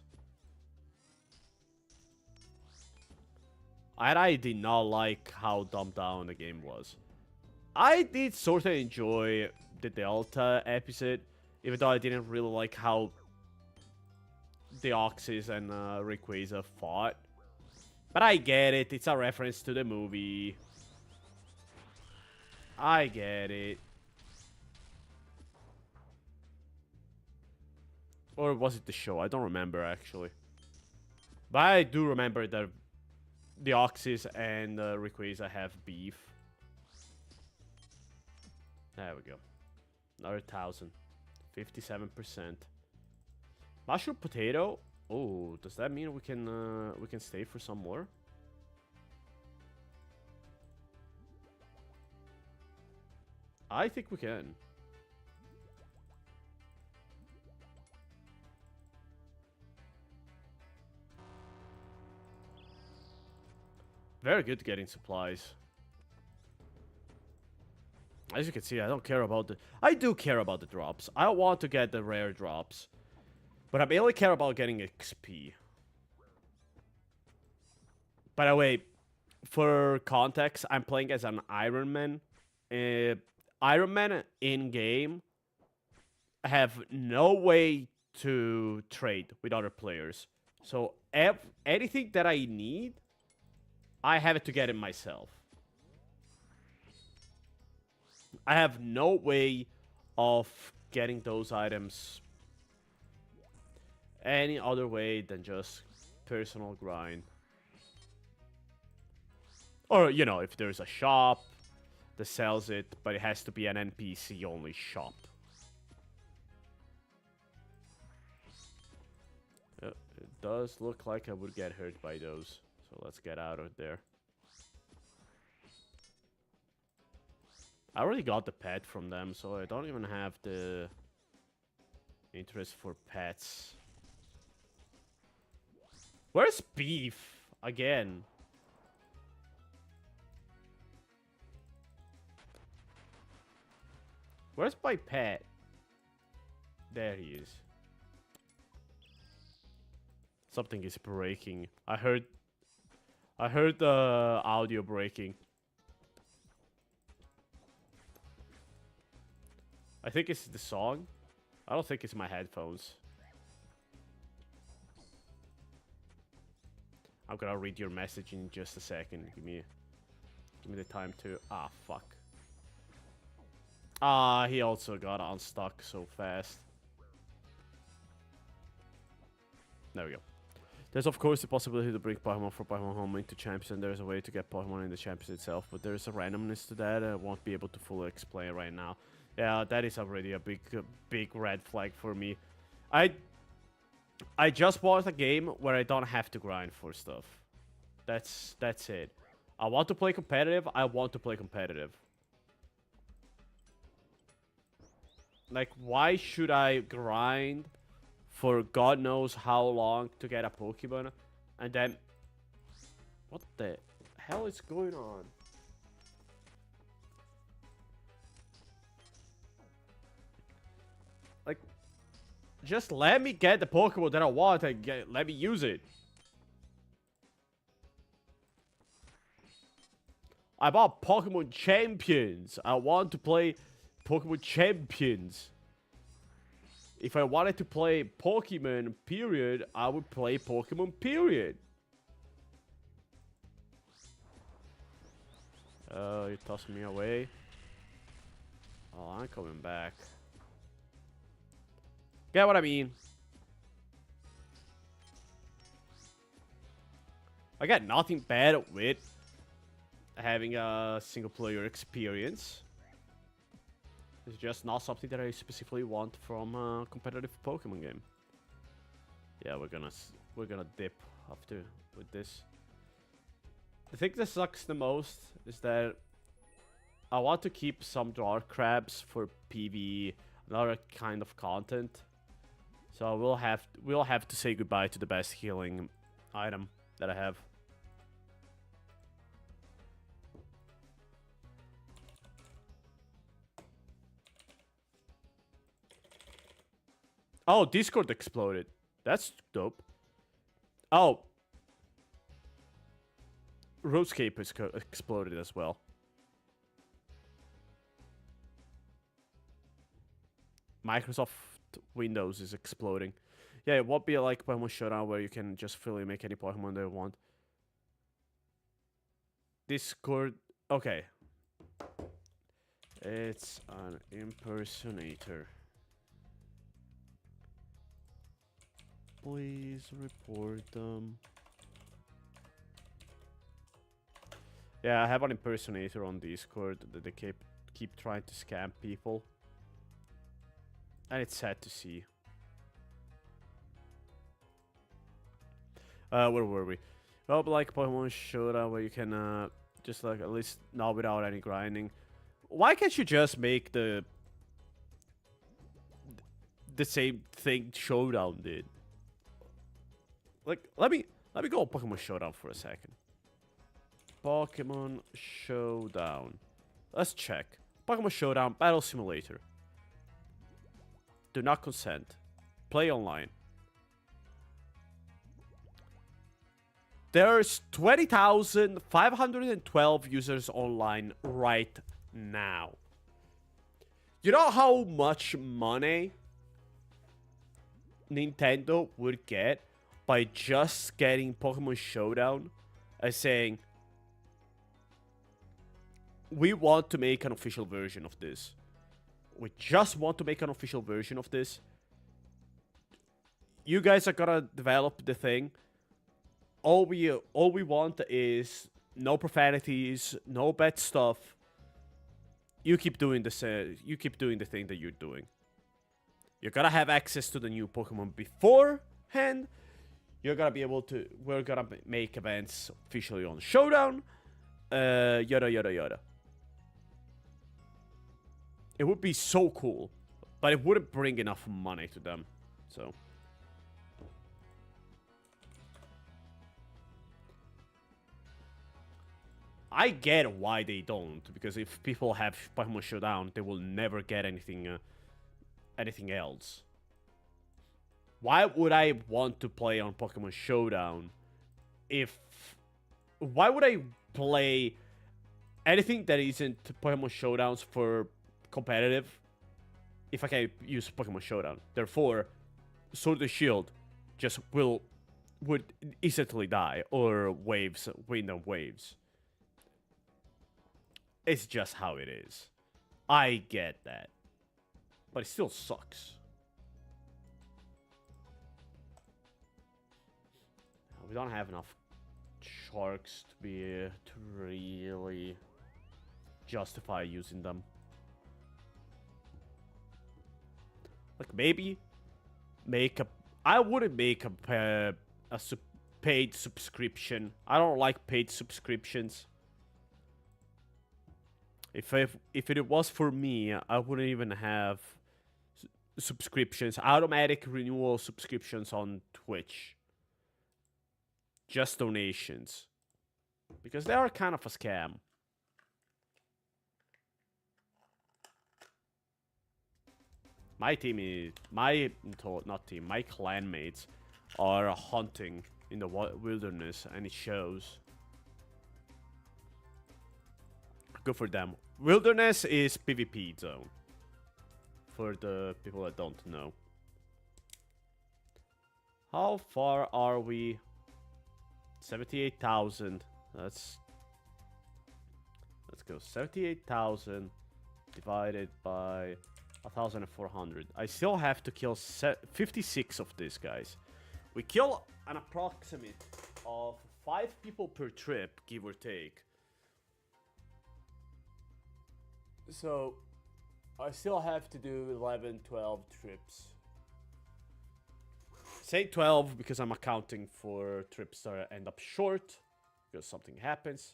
And I did not like how dumbed down the game was. I did sort of enjoy the Delta episode, even though I didn't really like how Deoxys and Rayquaza fought. But I get it, it's a reference to the movie. I get it. Or was it the show? I don't remember, actually. But I do remember that Deoxys and Rayquaza have beef. There we go. Another 1,000. 57%. Mushroom potato. Oh, does that mean we can stay for some more? I think we can. Very good getting supplies. As you can see, I don't care about the... I do care about the drops. I want to get the rare drops. But I mainly care about getting XP. By the way, for context, I'm playing as an Iron Man. Iron Man in-game have no way to trade with other players. So anything that I need, I have it to get it myself. I have no way of getting those items any other way than just personal grind. Or, you know, if there's a shop that sells it, but it has to be an NPC-only shop. It does look like I would get hurt by those. So let's get out of there. I already got the pet from them, so I don't even have the interest for pets. Where's Beef? Again. Where's my pet? There he is. Something is breaking. I heard the audio breaking. I think it's the song. I don't think it's my headphones. I'm gonna read your message in just a second. Give me the time to... Ah, fuck. Ah, he also got unstuck so fast. There we go. There's of course the possibility to bring Pokemon from Pokemon Home into Champions, and there's a way to get Pokemon in the Champions itself, but there's a randomness to that I won't be able to fully explain right now. Yeah, that is already a big red flag for me. I just want a game where I don't have to grind for stuff. That's it. I want to play competitive. I want to play competitive. Like, why should I grind for God knows how long to get a Pokemon, and then... What the hell is going on? Like, just let me get the Pokemon that I want and let me use it. I bought Pokemon Champions. I want to play Pokemon Champions. If I wanted to play Pokemon, period, I would play Pokemon, period. Oh, you tossed me away. Oh, I'm coming back. Get what I mean? I got nothing bad with having a single player experience. It's just not something that I specifically want from a competitive Pokemon game. Yeah, we're gonna dip after with this. The thing that sucks the most is that I want to keep some Dark Crabs for PvE, another kind of content. So we'll have to say goodbye to the best healing item that I have. Oh, Discord exploded. That's dope. Oh. RuneScape is exploded as well. Microsoft Windows is exploding. Yeah, it won't be like Pokemon Showdown where you can just freely make any Pokemon that you want. Discord... Okay. It's an impersonator. Please report them. Yeah, I have an impersonator on Discord that they keep trying to scam people. And it's sad to see. Where were we? Well, like Pokemon Showdown where you can just like at least not without any grinding. Why can't you just make the same thing Showdown did? Like, let me go on Pokemon Showdown for a second. Pokemon Showdown. Let's check. Pokemon Showdown Battle Simulator. Do not consent. Play online. There's 20,512 users online right now. You know how much money Nintendo would get by just getting Pokemon Showdown as saying, we want to make an official version of this. We just want to make an official version of this. You guys are gonna develop the thing. All we want is no profanities, no bad stuff. You keep doing the you keep doing the thing that you're doing. You're gonna have access to the new Pokemon beforehand. You're gonna be able to. We're gonna make events officially on Showdown. Yada yada yada. It would be so cool, but it wouldn't bring enough money to them. So. I get why they don't, because if people have Pokemon Showdown, they will never get anything else. Why would I want to play on Pokemon Showdown if... Why would I play anything that isn't Pokemon Showdowns for competitive if I can use Pokemon Showdown? Therefore, Sword and Shield just would instantly die, or waves, win on waves. It's just how it is. I get that. But it still sucks. We don't have enough sharks to really justify using them. Like, maybe make a... I wouldn't make a paid subscription. I don't like paid subscriptions. If it was for me, I wouldn't even have subscriptions, automatic renewal subscriptions on Twitch. Just donations. Because they are kind of a scam. My team is... my clanmates are hunting in the wilderness, and it shows. Good for them. Wilderness is PvP zone. For the people that don't know. How far are we? 78,000. Let's go. 78,000 divided by 1,400. I still have to kill 56 of these guys. We kill an approximate of 5 people per trip, give or take. So, I still have to do 11, 12 trips. Say 12 because I'm accounting for trips that end up short. Because something happens.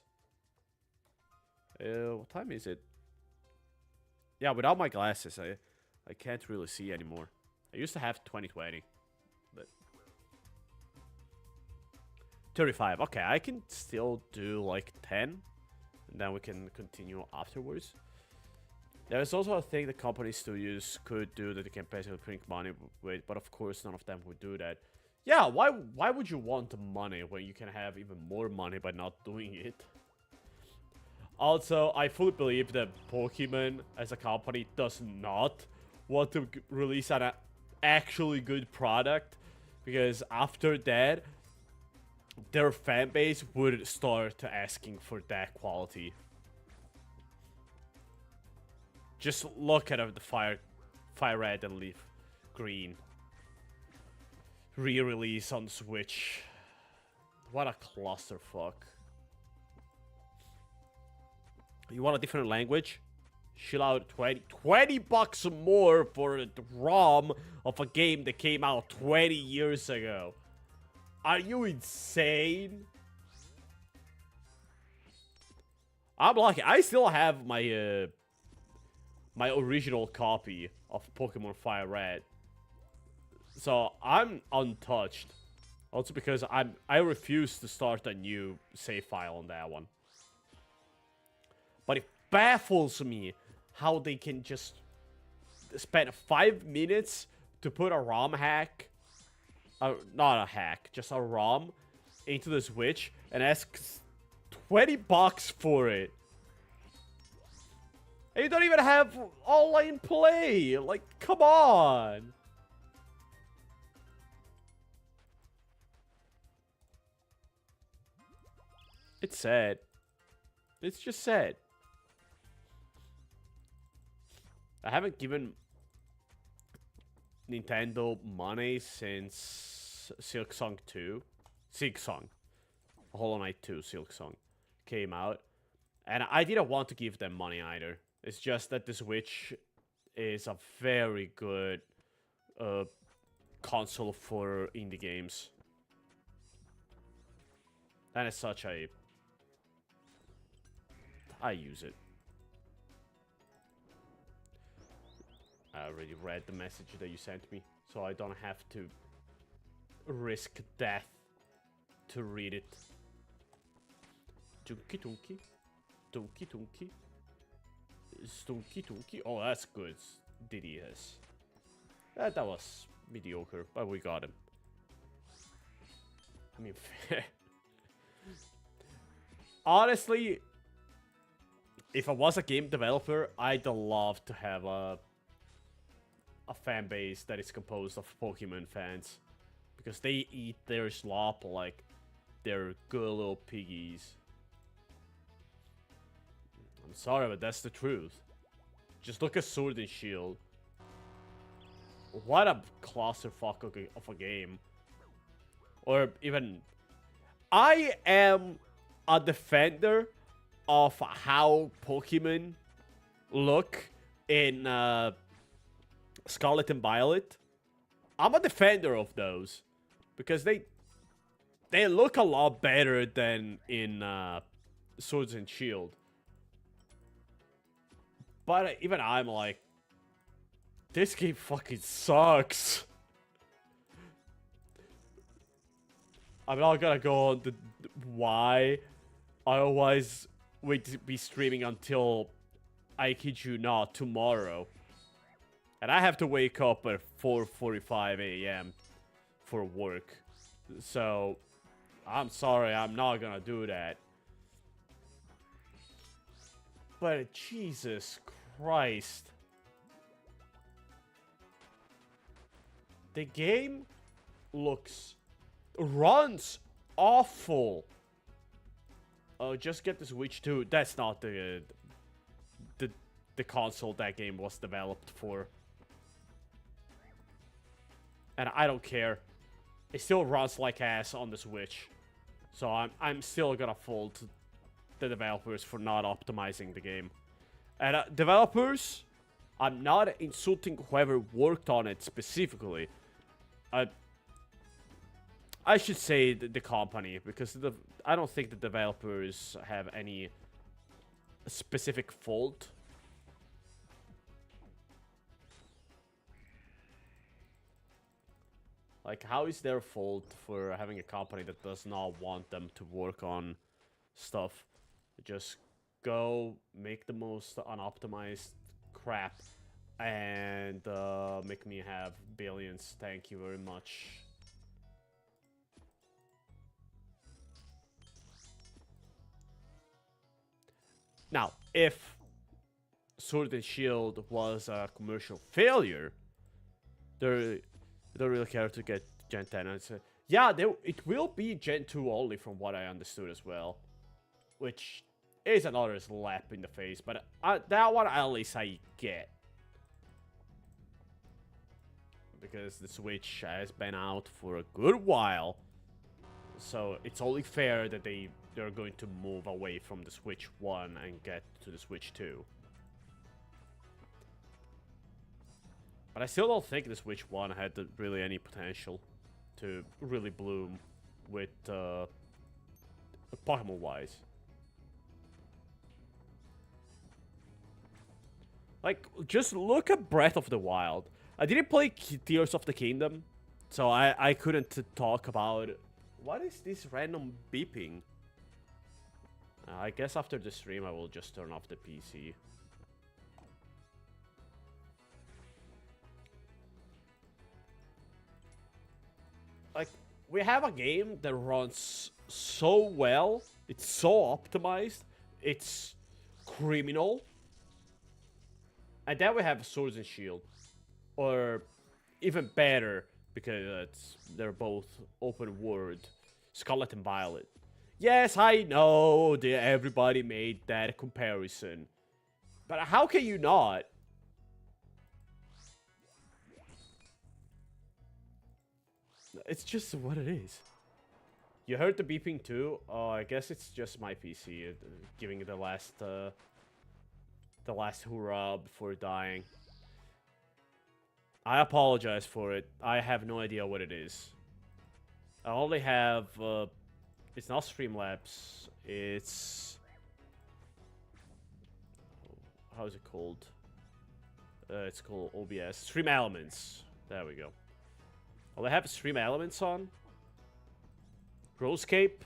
What time is it? Yeah, without my glasses, I can't really see anymore. I used to have 20/20. But 35. Okay, I can still do like 10. And then we can continue afterwards. There's also a thing the company studios could do that they can basically print money with, but of course none of them would do that. Yeah, why would you want the money when you can have even more money by not doing it? Also, I fully believe that Pokemon as a company does not want to release an actually good product, because after that, their fan base would start asking for that quality. Just look at the Fire Red and Leaf Green re-release on Switch. What a clusterfuck. You want a different language? Chill out. 20 bucks more for the ROM of a game that came out 20 years ago. Are you insane? I'm lucky. I still have my my original copy of Pokemon Fire Red. So I'm untouched. Also because I refuse to start a new save file on that one. But it baffles me how they can just spend 5 minutes to put a ROM hack, not a hack, just a ROM into the Switch and ask 20 bucks for it. And you don't even have online play. Like, come on. It's sad. It's just sad. I haven't given Nintendo money since Silk Song 2. Silk Song. Hollow Knight 2 Silk Song came out. And I didn't want to give them money either. It's just that the Switch is a very good console for indie games. And as such, I use it. I already read the message that you sent me, so I don't have to risk death to read it. Junky Dunky. Stunky Tunky. Stunky Tunky. Oh, that's good. DDS. That was mediocre, but we got him. I mean, honestly, if I was a game developer, I'd love to have a fan base that is composed of Pokemon fans. Because they eat their slop like they're good little piggies. I'm sorry, but that's the truth. Just look at Sword and Shield. What a clusterfuck of a game. Or even... I am a defender of how Pokemon look in Scarlet and Violet. I'm a defender of those. Because they look a lot better than in Swords and Shield. But even I'm like, this game fucking sucks. I'm not gonna go on the why. Otherwise, we'd be streaming until, I kid you not, tomorrow. And I have to wake up at 4:45 a.m. for work. So, I'm sorry, I'm not gonna do that. But Jesus Christ. The game runs awful. Oh, just get the Switch 2. That's not the console that game was developed for. And I don't care. It still runs like ass on the Switch. So I'm still gonna fault the developers for not optimizing the game. And developers, I'm not insulting whoever worked on it specifically. I should say the company, because I don't think the developers have any specific fault. Like, how is their fault for having a company that does not want them to work on stuff? Just go make the most unoptimized crap and make me have billions. Thank you very much. Now, if Sword and Shield was a commercial failure, they don't really care to get Gen 10. And say, yeah, it will be Gen 2 only from what I understood as well. Which is another slap in the face, but that one at least I get. Because the Switch has been out for a good while. So it's only fair that they're going to move away from the Switch 1 and get to the Switch 2. But I still don't think the Switch 1 had really any potential to really bloom with Pokemon-wise. Like, just look at Breath of the Wild. I didn't play Tears of the Kingdom, so I couldn't talk about... What is this random beeping? I guess after the stream I will just turn off the PC. Like, we have a game that runs so well, it's so optimized, it's criminal. And then we have Swords and Shield. Or even better, because they're both open world, Scarlet and Violet. Yes, I know that everybody made that comparison. But how can you not? It's just what it is. You heard the beeping too? Oh, I guess it's just my PC giving the last hurrah before dying. I apologize for it. I have no idea what it is. I only have... it's not Streamlabs. It's... How's it called? It's called OBS. Stream Elements. There we go. Well, I have Stream Elements on. Roscape.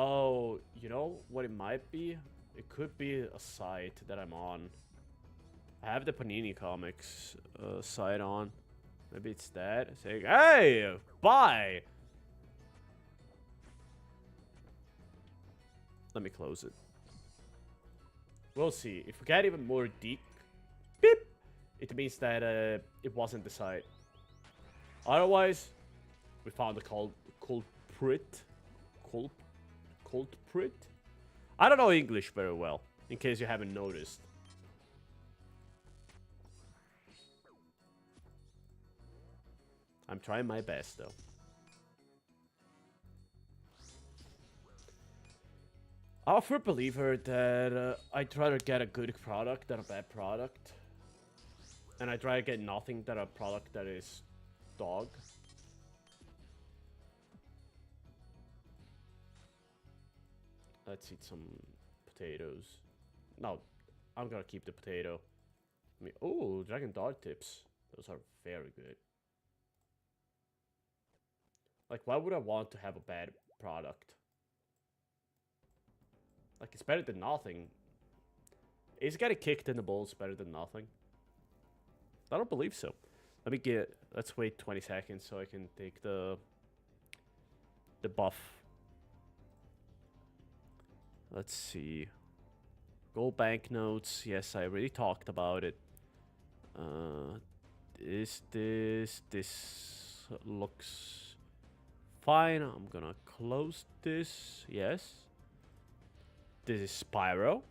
Oh, you know what it might be? It could be a site that I'm on. I have the Panini Comics site on. Maybe it's that. Saying, hey, buy! Let me close it. We'll see. If we get even more deep, beep, it means that it wasn't the site. Otherwise, we found a culprit. Culprit? I don't know English very well, in case you haven't noticed. I'm trying my best, though. I'm a firm believer that I'd rather get a good product than a bad product. And I'd rather get nothing than a product that is dog. Let's eat some potatoes. No, I'm gonna keep the potato. I mean, oh, dragon dart tips. Those are very good. Like, why would I want to have a bad product? Like, it's better than nothing. Is getting kicked in the balls better than nothing? I don't believe so. Let's wait 20 seconds so I can take the buff. Let's see. Gold banknotes. Yes, I already talked about it. This looks fine. I'm gonna close this. Yes. This is Spyro.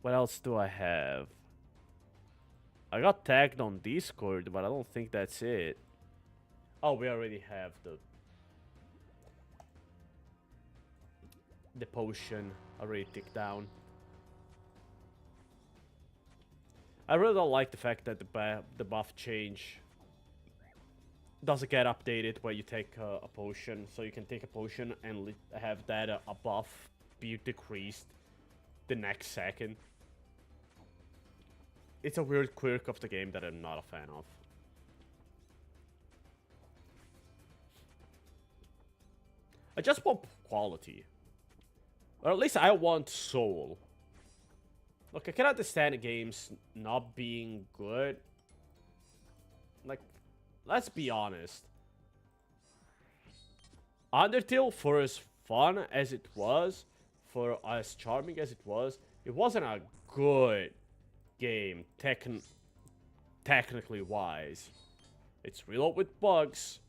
What else do I have? I got tagged on Discord, but I don't think that's it. Oh, we already have the potion already ticked down. I really don't like the fact that the buff change doesn't get updated when you take a potion. So you can take a potion and have that a buff be decreased the next second. It's a weird quirk of the game that I'm not a fan of. I just want quality. Or at least I want soul. Look, I can understand games not being good. Like, let's be honest. Undertale, for as fun as it was, for as charming as it wasn't a good game, technically wise. It's reload with bugs.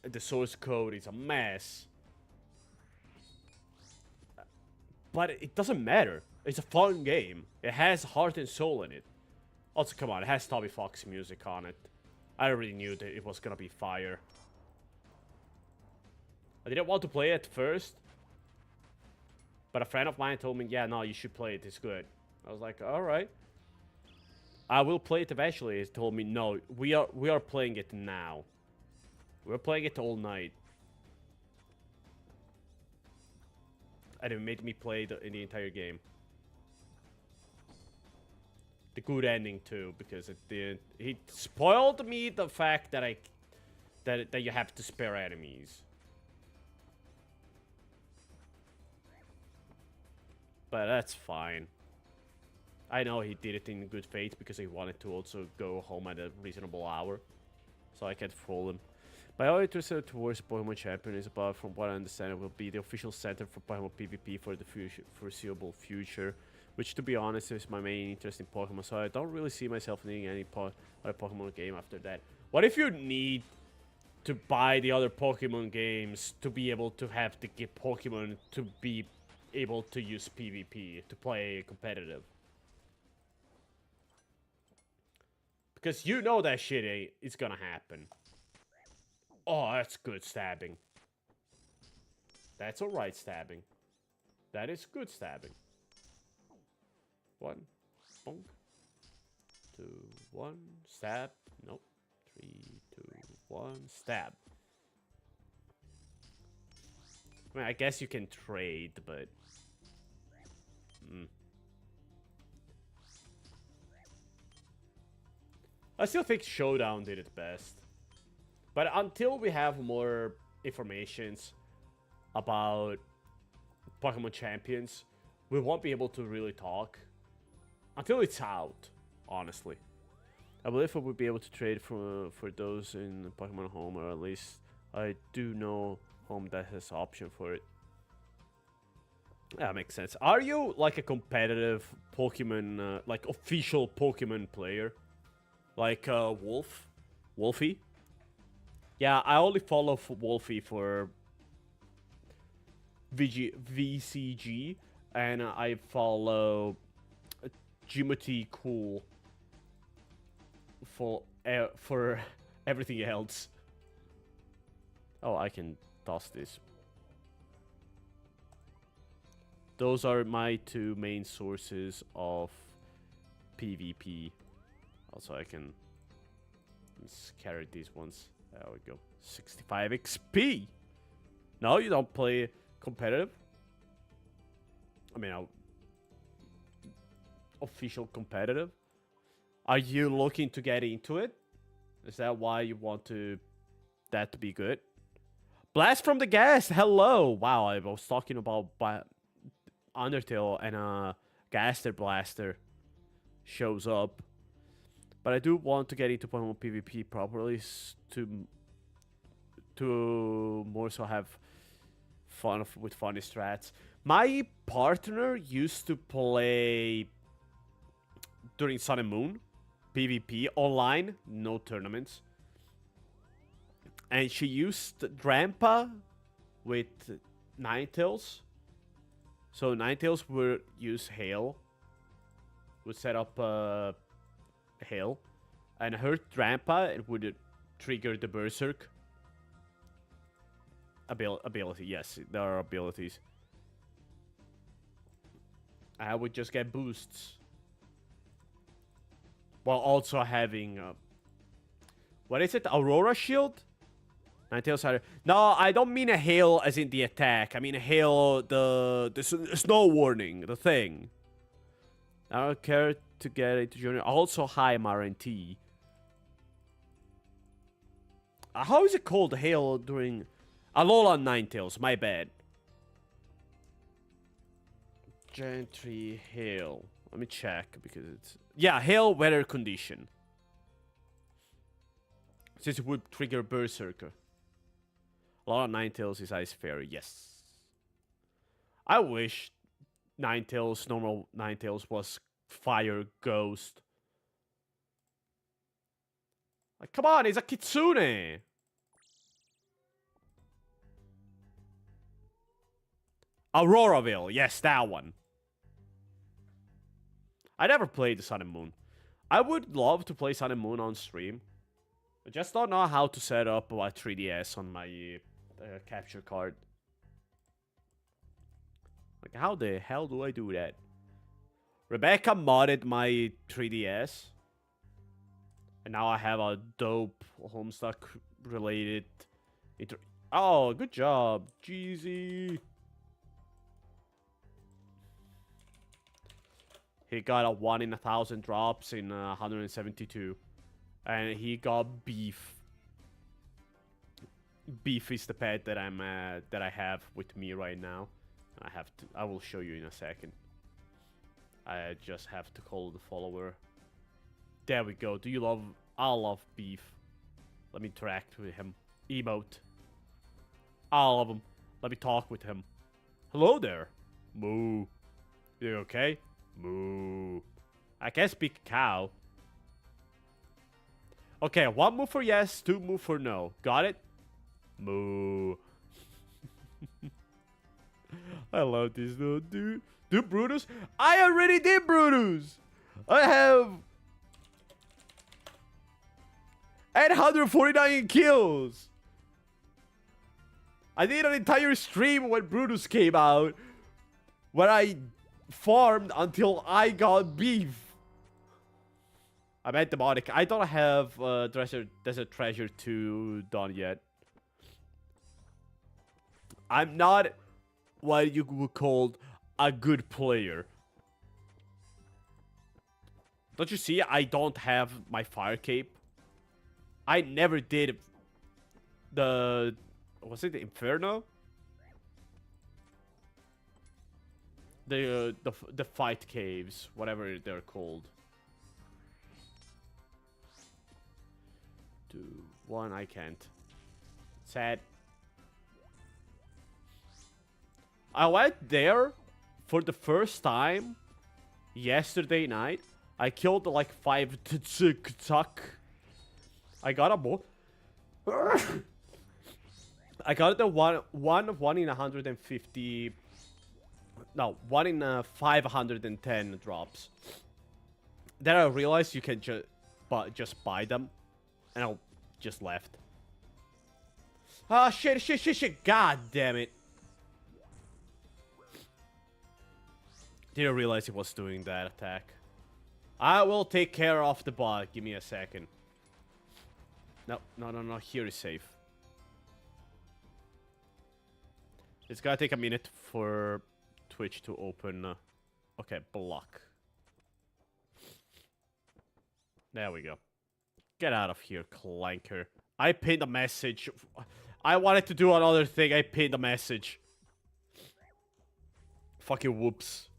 The source code is a mess. But it doesn't matter. It's a fun game. It has heart and soul in it. Also, come on, it has Toby Fox music on it. I already knew that it was gonna be fire. I didn't want to play it first. But a friend of mine told me, yeah, no, you should play it, it's good. I was like, alright. I will play it eventually. He told me, no, we are playing it now. We're playing it all night. And it made me play in the entire game. The good ending too, because he spoiled me the fact that that you have to spare enemies. But that's fine. I know he did it in good faith because he wanted to also go home at a reasonable hour. So I can't fool him. My only interest towards Pokemon Champion is about, from what I understand, it will be the official center for Pokemon PvP for the foreseeable future. Which, to be honest, is my main interest in Pokemon. So I don't really see myself needing any other Pokemon game after that. What if you need to buy the other Pokemon games to be able to have the Pokemon to be able to use PvP, to play competitive? Because you know that shit is gonna happen. Oh, that's good stabbing. That's alright stabbing. That is good stabbing. 1, bonk. 2, 1, stab. Nope. 3, 2, 1, stab. I mean, I guess you can trade, but... I still think Showdown did it best. But until we have more informations about Pokemon Champions, we won't be able to really talk until it's out, honestly. I believe I would be able to trade for those in Pokemon Home, or at least I do know Home that has option for it. That makes sense. Are you like a competitive Pokemon, like official Pokemon player? Like Wolfie? Yeah, I only follow Wolfie for VCG, and I follow Jimothy Cool for everything else. Oh, I can toss this. Those are my two main sources of PvP. Also, I can carry these ones. There we go. 65 XP. No, you don't play competitive. I mean, official competitive. Are you looking to get into it? Is that why you want that to be good? Blast from the Gas. Hello. Wow, I was talking about Undertale, and Gaster Blaster shows up. But I do want to get into Pokemon PvP properly to more so have fun with funny strats. My partner used to play during Sun and Moon PvP online, no tournaments, and she used Drampa with Ninetales. So Ninetales would use Hail, would set up Hail, and her Drampa, it would trigger the Berserk ability. Yes, there are abilities. I would just get boosts, while also having what is it? Aurora Shield? Ninetales are... No, I don't mean a hail as in the attack. I mean a hail, the snow warning, the thing. I don't care to get into Junior. Also high MRNT. How is it called hail during... Alolan Ninetales, my bad. Gentry hail. Let me check because it's... Yeah, hail weather condition. Since it would trigger Berserker. Alolan Ninetales is Ice Fairy, yes. I wish Ninetales, normal Ninetales, was Fire Ghost. Like, come on, it's a Kitsune! Auroraville, yes, that one. I never played the Sun and Moon. I would love to play Sun and Moon on stream. I just don't know how to set up a 3DS on my capture card. Like, how the hell do I do that? Rebecca modded my 3DS. And now I have a dope Homestuck related... Oh, good job, Jeezy. He got a 1 in 1,000 drops in 172. And he got Beef. Beef is the pet that I have with me right now. I will show you in a second. I just have to call the follower. There we go. Do you love... I love Beef. Let me interact with him. Emote. I love him. Let me talk with him. Hello there. Moo. You okay? Moo. I can speak cow. Okay, 1 move for yes, 2 move for no. Got it? Moo. I love this little dude. Do Brutus? I already did Brutus! I have 849 kills! I did an entire stream when Brutus came out, where I farmed until I got Beef. I'm at Demonic. I don't have Desert Treasure 2 done yet. I'm not what you would call a good player. Don't you see? I don't have my Fire Cape. I never did the Was it Inferno? The fight caves, whatever they're called. 2, 1, I can't. Sad. I went there for the first time yesterday night. I killed like 5 tuck. I got a more. I got the one in 150. No, 1 in 510 drops. Then I realized you can just buy them, and I just left. Ah, shit! God damn it! Didn't realize he was doing that attack. I will take care of the bot. Give me a second. No. Here is safe. It's gonna take a minute for Twitch to open. Okay, block. There we go. Get out of here, clanker. I pinned a message. I wanted to do another thing. I pinned a message. Fucking whoops.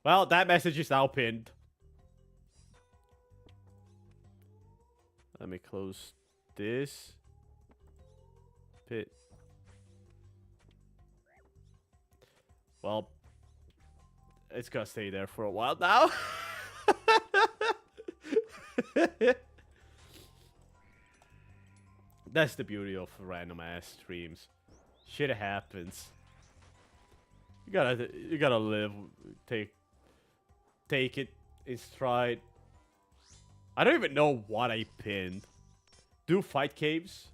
Well, that message is now pinned. Let me close this. Pit. Well, it's gonna stay there for a while now. That's the beauty of random ass streams. Shit happens. You gotta live, take it in stride. I don't even know what I pinned. Do fight caves.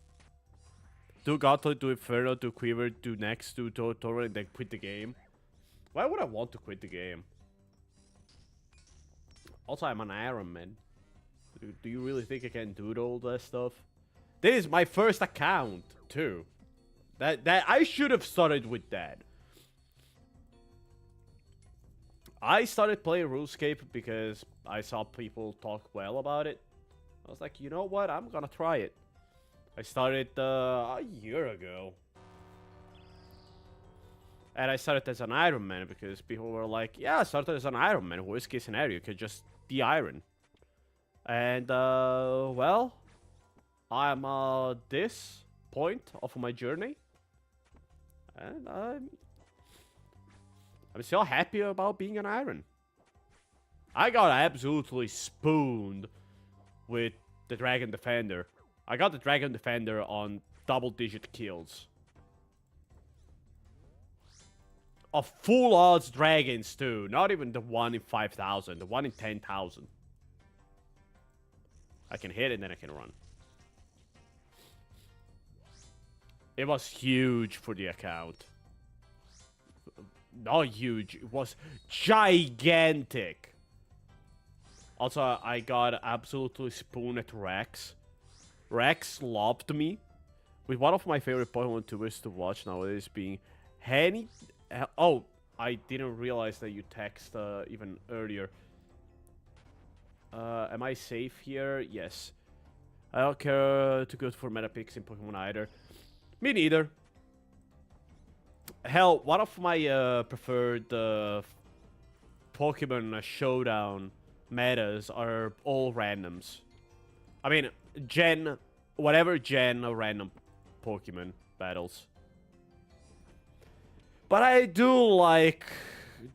Do Gauntlet, do Inferno, do Quiver, do Next, do Toro, and then quit the game. Why would I want to quit the game? Also, I'm an Iron Man. Do you really think I can do all that stuff? This is my first account, too. That I should have started with that. I started playing RuneScape because I saw people talk well about it. I was like, you know what? I'm gonna try it. I started a year ago. And I started as an Iron Man because people were like, yeah, I started as an Iron Man. Worst case scenario, you could just de-iron. And, well, I'm this point of my journey. And I'm still happy about being an Iron. I got absolutely spooned with the Dragon Defender. I got the Dragon Defender on double-digit kills. Of full odds dragons too. Not even the 1 in 5,000. The 1 in 10,000. I can hit and then I can run. It was huge for the account. Not huge. It was gigantic. Also, I got absolutely spooned at Rex. Rex loved me. With one of my favorite Pokemon tubers to watch nowadays being Henny. Oh, I didn't realize that you text even earlier. Am I safe here? Yes. I don't care too good for meta picks in Pokemon either. Me neither. Hell, one of my preferred Pokemon Showdown metas are all randoms. I mean, whatever gen of random Pokemon battles. But I do like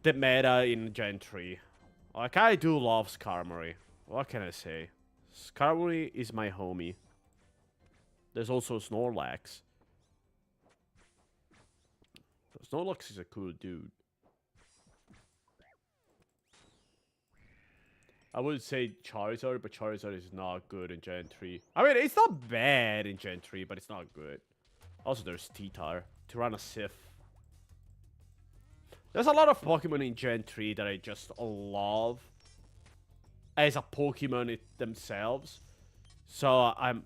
the meta in Gen 3. Like, I do love Skarmory. What can I say? Skarmory is my homie. There's also Snorlax. Snorlax is a cool dude. I would say Charizard, but Charizard is not good in Gen 3. I mean, it's not bad in Gen 3, but it's not good. Also, there's T-Tar. Tyrannosif. There's a lot of Pokemon in Gen 3 that I just love as a Pokemon themselves. So I'm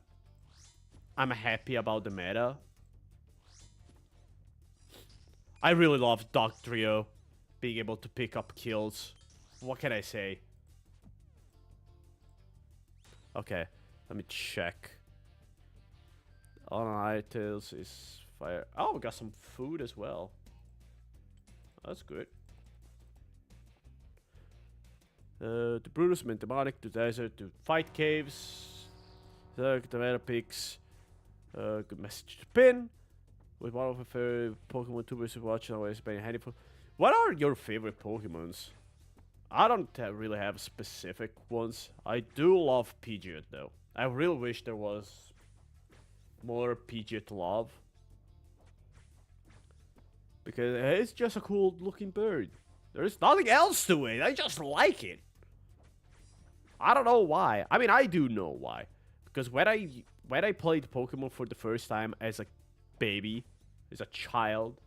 happy about the meta. I really love Dugtrio being able to pick up kills. What can I say? Okay, let me check. On Tails is fire. Oh, we got some food as well. That's good. To Brutus, mint demonic, to desert, to fight caves. The tomato pigs. Good message to pin. With one of my favorite Pokemon tubers watching, always been a handful. What are your favorite Pokemons? I don't really have specific ones. I do love Pidgeot though. I really wish there was more Pidgeot love. Because it's just a cool looking bird. There's nothing else to it. I just like it. I don't know why. I mean, I do know why. Because when I played Pokemon for the first time as a baby, as a child,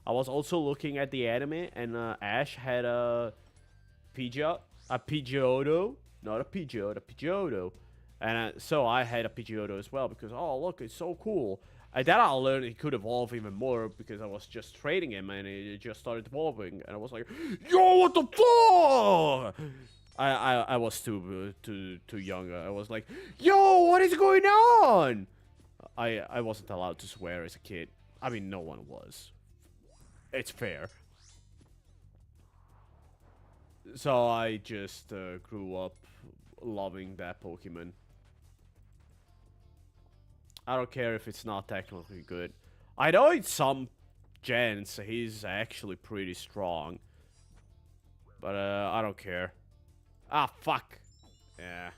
I was also looking at the anime, and Ash had a Pidgeotto, not a Pidgeot, a Pidgeotto. And so I had a Pidgeotto as well, because, oh, look, it's so cool. And then I learned it could evolve even more, because I was just trading him, and it just started evolving. And I was like, yo, what the fuck? I was too young. I was like, yo, what is going on? I wasn't allowed to swear as a kid. I mean, no one was. It's fair. So I just grew up loving that Pokemon. I don't care if it's not technically good. I know in some gens he's actually pretty strong. But I don't care. Ah, fuck. Yeah.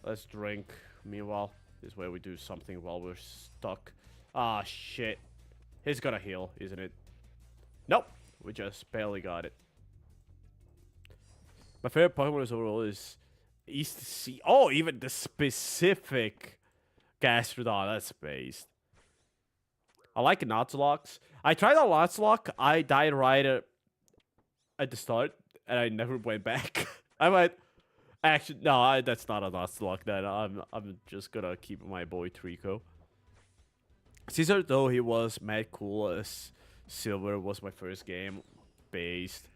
Let's drink. Meanwhile, this is where we do something while we're stuck. Ah, shit. He's gonna heal, isn't it? Nope. We just barely got it. My favorite Pokemon overall is East Sea. Oh, even the specific Gastrodon. That's based. I like Nuzlocke. I tried a Nuzlocke. I died right at the start, and I never went back. I went. Actually, no, that's not a Nuzlocke. Then I'm just gonna keep my boy Trico. Caesar, though he was mad cool as Silver was my first game based.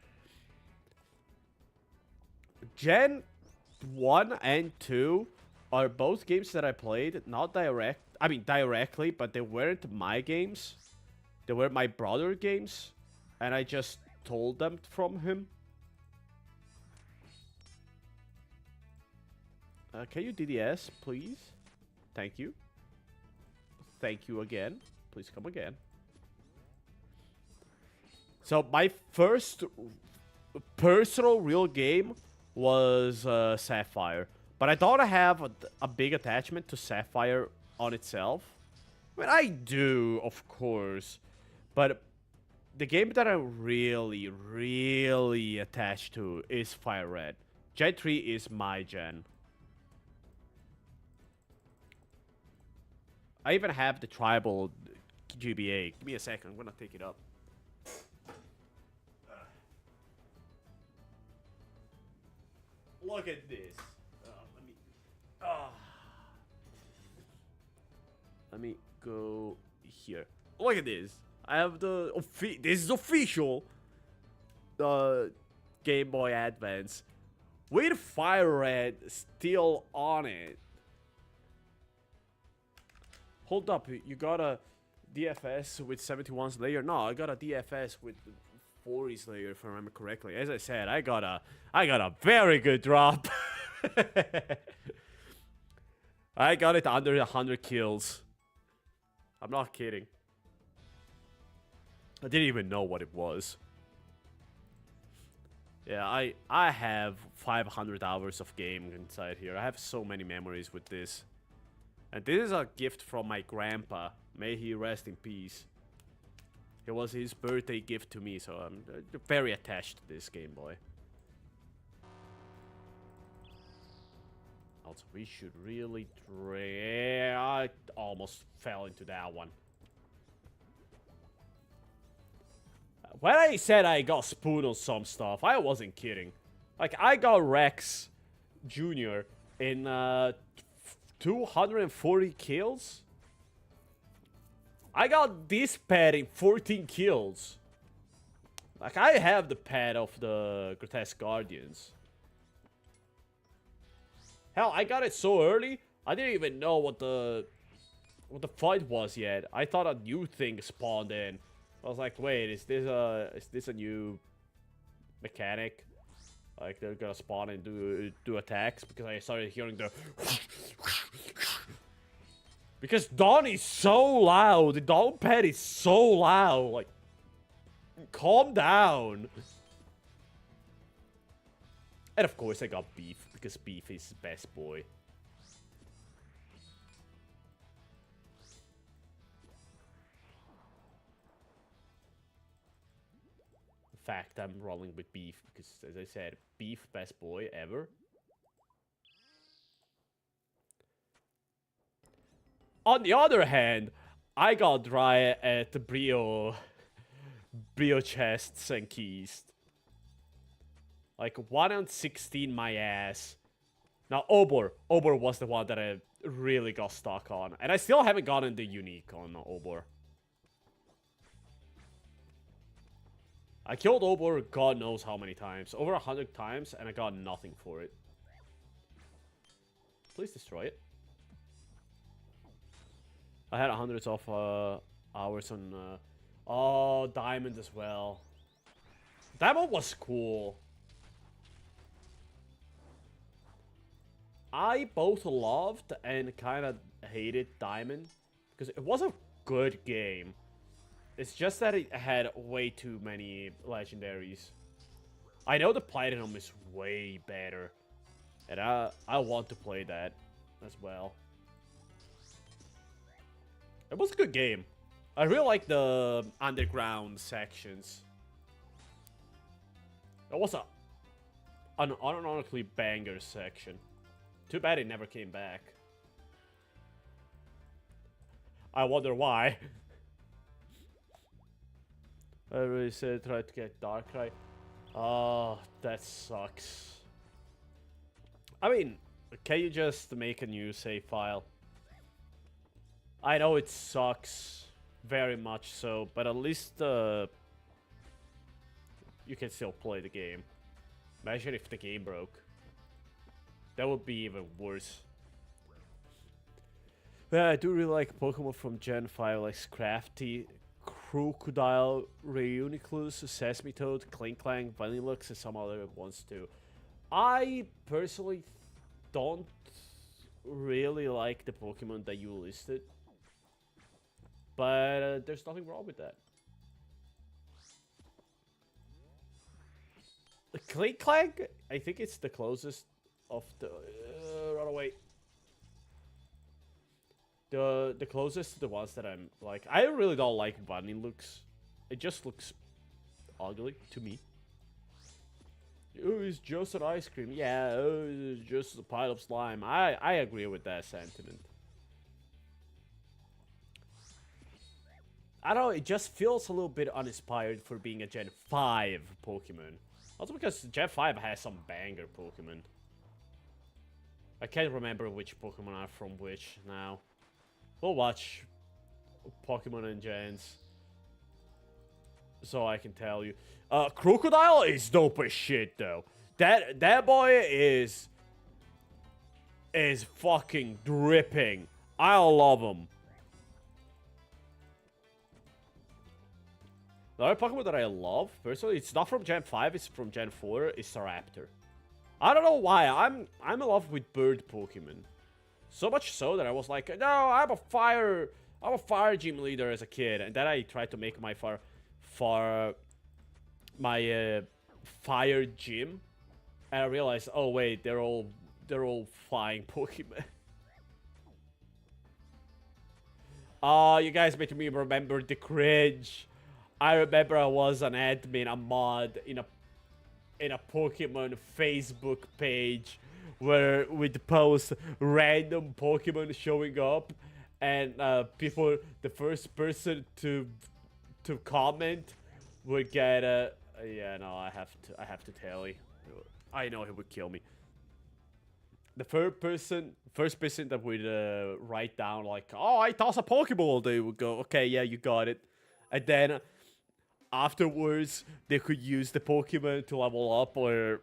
Gen 1 and 2 are both games that I played, not directly, but they weren't my games. They were my brother games, and I just told them from him. Can you DDS, please? Thank you. Thank you again. Please come again. So my first personal real game was Sapphire. But I don't have a big attachment to Sapphire on itself. I mean, I do, of course. But the game that I'm really, really attached to is Fire Red. Gen 3 is my gen. I even have the tribal GBA. Give me a second. I'm gonna take it up. Look at this. Let me go here. Look at this. I have the this is official. The Game Boy Advance with Fire Red still on it. Hold up, you got a DFS with 71 Slayer? No, I got a DFS with 40 Slayer, if I remember correctly. As I said, I got a very good drop. I got it under 100 kills. I'm not kidding. I didn't even know what it was. Yeah, I have 500 hours of game inside here. I have so many memories with this. And this is a gift from my grandpa. May he rest in peace. It was his birthday gift to me, so I'm very attached to this Game Boy. Also, we should really I almost fell into that one. When I said I got spoon on some stuff, I wasn't kidding. Like, I got Rex Jr. in 240 kills. I got this pet in 14 kills. Like, I have the pet of the Grotesque Guardians. Hell, I got it so early, I didn't even know what the fight was yet. I thought a new thing spawned in. I was like, wait, is this a new mechanic? Like they're gonna spawn and do attacks, because I started hearing the because Dawn is so loud. The Dawn pet is so loud. Like, calm down. And of course I got Beef, because Beef is best boy. In fact, I'm rolling with Beef because, as I said, Beef best boy ever. On the other hand, I got dry at the Brio chests and keys. Like 1 on 16 my ass. Now Obor was the one that I really got stuck on, and I still haven't gotten the unique on Obor. I killed Obor God knows how many times, over 100 times, and I got nothing for it. Please destroy it. I had hundreds of hours on oh, Diamond as well. Diamond was cool. I both loved and kind of hated Diamond, because it was a good game. It's just that it had way too many legendaries. I know the Platinum is way better, and I want to play that as well. It was a good game. I really like the underground sections. It was an unironically banger section. Too bad it never came back. I wonder why. I really said try to get Darkrai. Oh, that sucks. I mean, can you just make a new save file? I know it sucks, very much so, but at least you can still play the game. Imagine if the game broke. That would be even worse. Yeah, I do really like Pokemon from Gen 5, like Scrafty, Crocodile, Reuniclus, Sesame Toad, Klinklang, Vanillux, and some other ones too. I personally don't really like the Pokemon that you listed, but there's nothing wrong with that. Klinklang, I think it's the closest of the run away. The closest to the ones that I'm like. I really don't like Vanillux. It just looks ugly to me. Oh, it's just an ice cream. Yeah, oh, it's just a pile of slime. I agree with that sentiment. I don't know, it just feels a little bit uninspired for being a Gen 5 Pokemon. Also because Gen 5 has some banger Pokemon. I can't remember which Pokemon are from which now. We'll watch Pokemon and Gens, so I can tell you. Crocodile is dope as shit though. That boy is fucking dripping. I love him. The other Pokemon that I love, personally, it's not from Gen 5, it's from Gen 4, is Staraptor. I don't know why, I'm in love with bird Pokemon. So much so that I was like, no, I'm a fire gym leader as a kid, and then I tried to make my fire gym, and I realized, oh wait, they're all flying Pokemon. Oh, you guys made me remember the cringe. I remember I was an admin, a mod in a Pokemon Facebook page where we'd post random Pokemon showing up, and people, the first person to comment would get a yeah, no, I have to tell you. I know he would kill me. The first person that would write down like, oh, I toss a Pokeball, they would go, okay, yeah, you got it. And then afterwards, they could use the Pokemon to level up or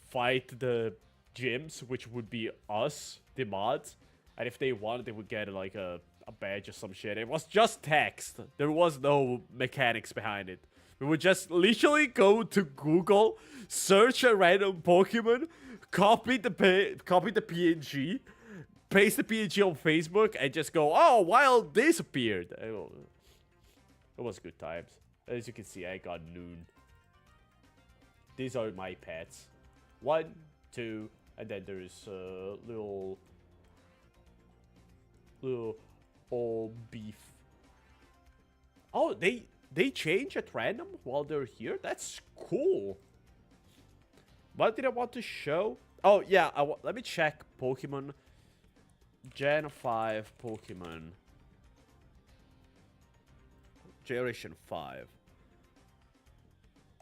fight the gyms, which would be us, the mods. And if they wanted, they would get like a badge or some shit. It was just text. There was no mechanics behind it. We would just literally go to Google, search a random Pokemon, copy the PNG, paste the PNG on Facebook, and just go, oh, wild this appeared. It was good times. As you can see, I got noon. These are my pets. 1, 2, and then there's little old beef. Oh, they change at random while they're here? That's cool. What did I want to show? Oh, yeah, let me check Pokemon. Gen 5 Pokemon. Generation 5.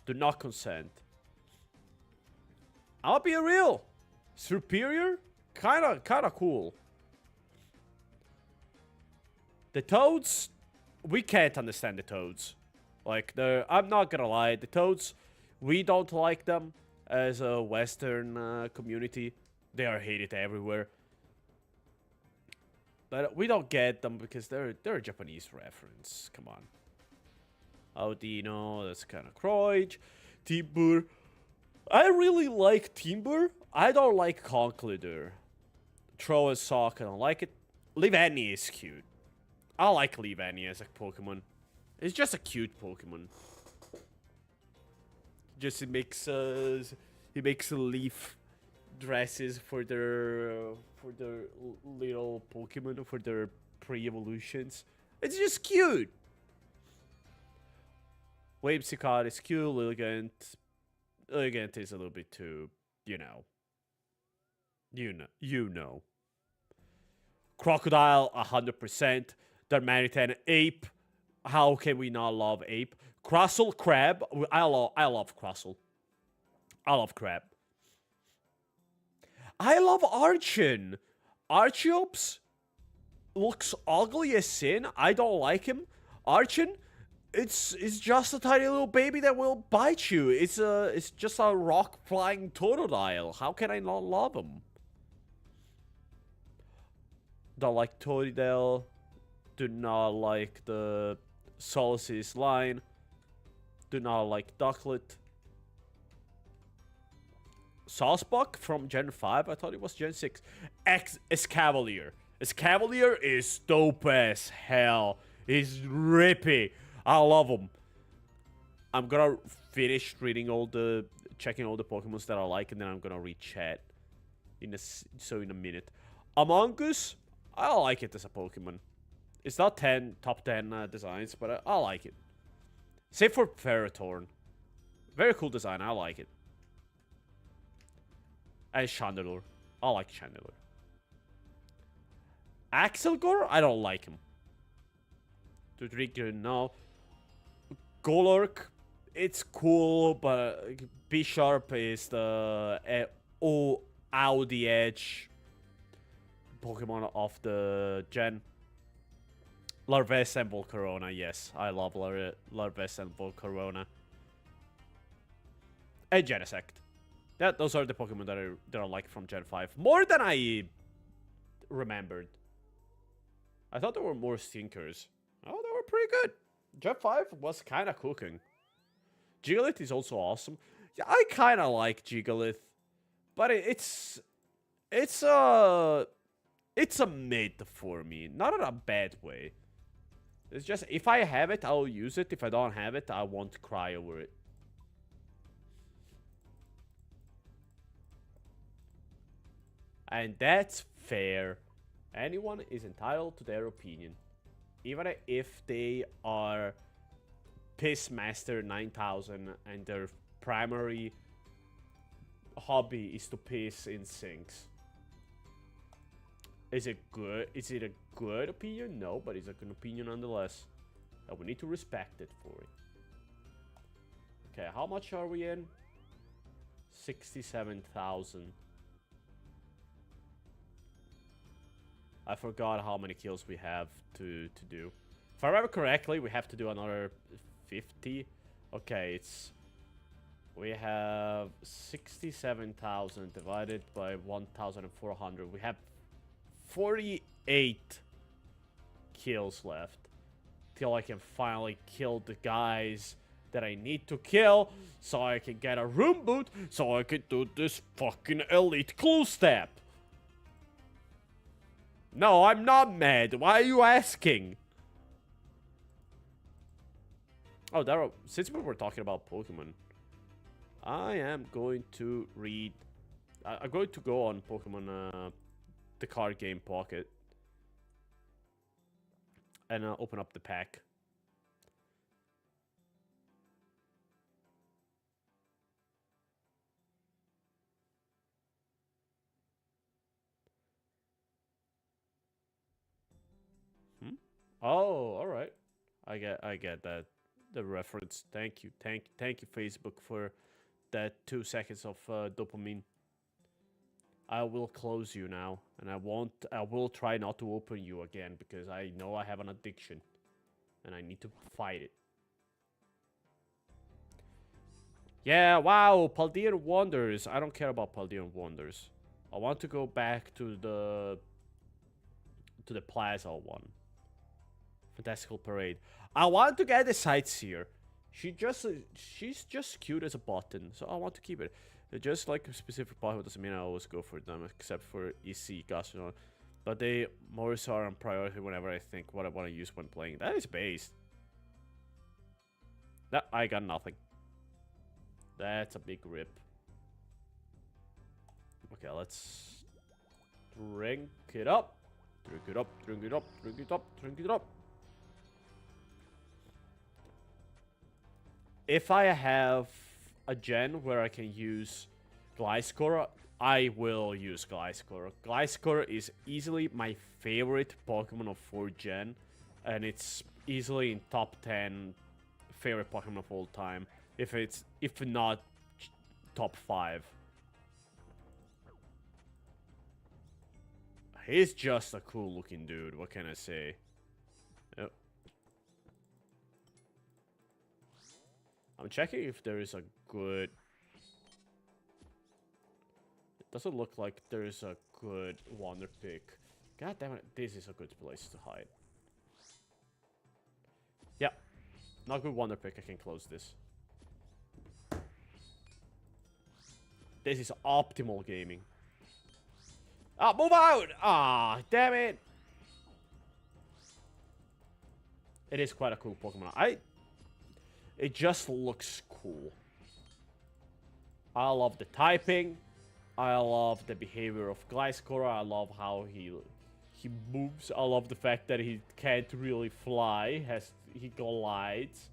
Do not consent. I'll be real. Superior? Kinda cool. The Toads, we can't understand the Toads. Like, I'm not gonna lie, the Toads, we don't like them as a Western community. They are hated everywhere. But we don't get them because they're a Japanese reference. Come on. Audino, that's kind of Croage. Timburr. I really like Timburr. I don't like Conkeldurr. Throw a sock, I don't like it. Leavanny is cute. I like Leavanny as a Pokemon. It's just a cute Pokemon. Just he makes leaf dresses for their little Pokemon, for their pre-evolutions. It's just cute. Whimsicott is cute. Lilligant is a little bit too, you know. Crocodile, 100%. Darmanitan, Ape. How can we not love Ape? Crustle, Crab. I love Crustle. I love Crab. I love Archon. Archeops looks ugly as sin. I don't like him. Archon, it's just a tiny little baby that will bite you. It's just a rock flying Totodile. How can I not love him? Don't like Totodile. Do not like the Solace's line. Do not like Ducklet. Saucebuck from Gen 5? I thought it was Gen 6. Escavalier. Escavalier is dope as hell. He's rippy. I love him. I'm gonna finish reading checking all the Pokemons that I like, and then I'm gonna read chat in a minute. Among Us, I like it as a Pokemon. It's not top 10 designs, but I like it. Same for Ferrothorn. Very cool design. I like it. And Chandelure. I like Chandelure. Axelgor? I don't like him. Tudrigger, no. Golurk, it's cool, but B-Sharp is the Audi Edge Pokemon of the gen. Larvest and Volcarona, yes. I love Larvest and Volcarona. And Genesect. Those are the Pokemon that I like from Gen 5. More than I remembered. I thought there were more stinkers. Oh, they were pretty good. Gen 5 was kind of cooking. Gigalith is also awesome. Yeah, I kind of like Gigalith. But it's a mid for me. Not in a bad way. It's just, if I have it, I'll use it. If I don't have it, I won't cry over it. And that's fair. Anyone is entitled to their opinion. Even if they are Pissmaster 9000 and their primary hobby is to piss in sinks. Is it good? Is it a good opinion? No, but it's a good opinion nonetheless. And we need to respect it for it. Okay, how much are we in? 67,000. I forgot how many kills we have to do. If I remember correctly, we have to do another 50. Okay, we have 67,000 divided by 1,400. We have 48 kills left. Till I can finally kill the guys that I need to kill, so I can get a room boot, so I can do this fucking elite clue step. No, I'm not mad. Why are you asking? Oh, since we were talking about Pokemon, I am going to read... I'm going to go on Pokemon, the card game Pocket. And open up the pack. Oh, all right. I get that. The reference. Thank you, thank you, Facebook, for that 2 seconds of dopamine. I will close you now, and I will try not to open you again because I know I have an addiction, and I need to fight it. Yeah, wow, Paldean Wonders. I don't care about Paldean Wonders. I want to go back to the Plaza one. Fantastical Parade. I want to get the Sightseer. She's just cute as a button, so I want to keep it. Just like a specific Pokemon doesn't mean I always go for them, except for EC, Gastrodon. But they more so are on priority whenever I think what I want to use when playing. That is based. No, I got nothing. That's a big rip. Okay, let's drink it up. Drink it up, drink it up, drink it up, drink it up. If I have a gen where I can use Gliscor, I will use Gliscor. Gliscor is easily my favorite Pokemon of 4th gen, and it's easily in top 10 favorite Pokemon of all time, if not top 5. He's just a cool looking dude, what can I say? Yep. I'm checking if there is a good... It doesn't look like there is a good Wonder Pick. God damn it, this is a good place to hide. Yeah, not good Wonder Pick, I can close this. This is optimal gaming. Ah, move out! Ah, damn it! It is quite a cool Pokemon. It just looks cool. I love the typing. I love the behavior of Gliscor. I love how he moves. I love the fact that he can't really fly. He glides.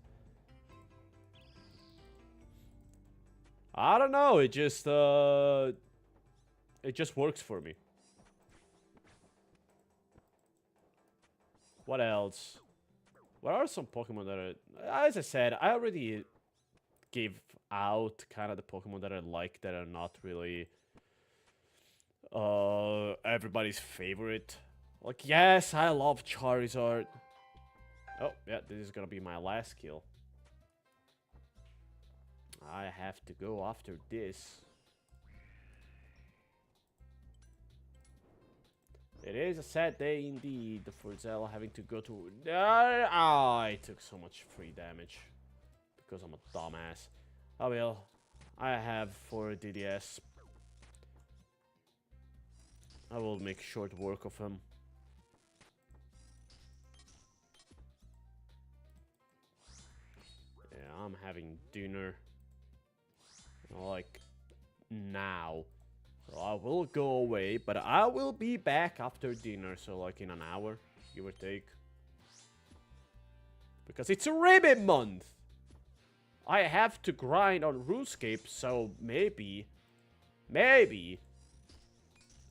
I don't know. It just works for me. What else? What are some Pokemon that are... As I said, I already gave out kind of the Pokemon that I like that are not really everybody's favorite. Like, yes, I love Charizard. Oh, yeah, this is gonna be my last kill. I have to go after this. It is a sad day indeed for Zella having to go to... I took so much free damage. Because I'm a dumbass. Oh well. I have 4 DDS. I will make short work of him. Yeah, I'm having dinner. Like, now. So I will go away, but I will be back after dinner, so like in an hour, give or take. Because it's a Rebe month! I have to grind on RuneScape, so maybe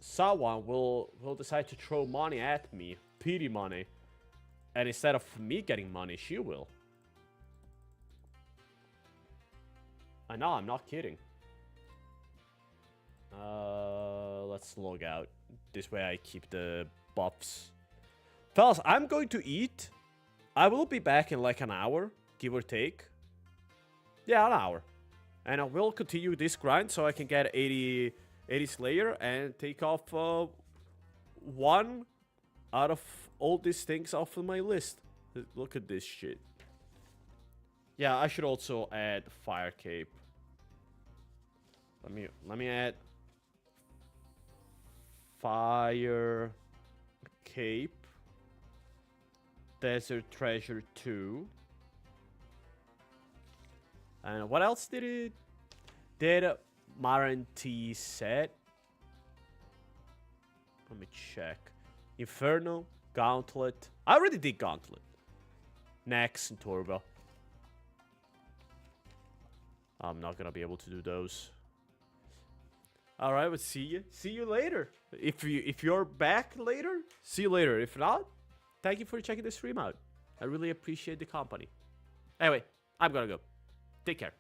someone will decide to throw money at me, pity money. And instead of me getting money, she will. I know, I'm not kidding. Let's log out. This way I keep the buffs. Fellas, I'm going to eat. I will be back in like an hour, give or take. Yeah, an hour. And I will continue this grind so I can get 80 Slayer and take off one out of all these things off of my list. Look at this shit. Yeah, I should also add fire cape. Let me add fire cape. Desert treasure 2. And what else did it? Did Maranti set? Let me check. Inferno, Gauntlet. I already did Gauntlet. Nex and Turbo. I'm not gonna be able to do those. All right, we'll see you. See you later. If you're back later, see you later. If not, thank you for checking the stream out. I really appreciate the company. Anyway, I'm gonna go. Take care.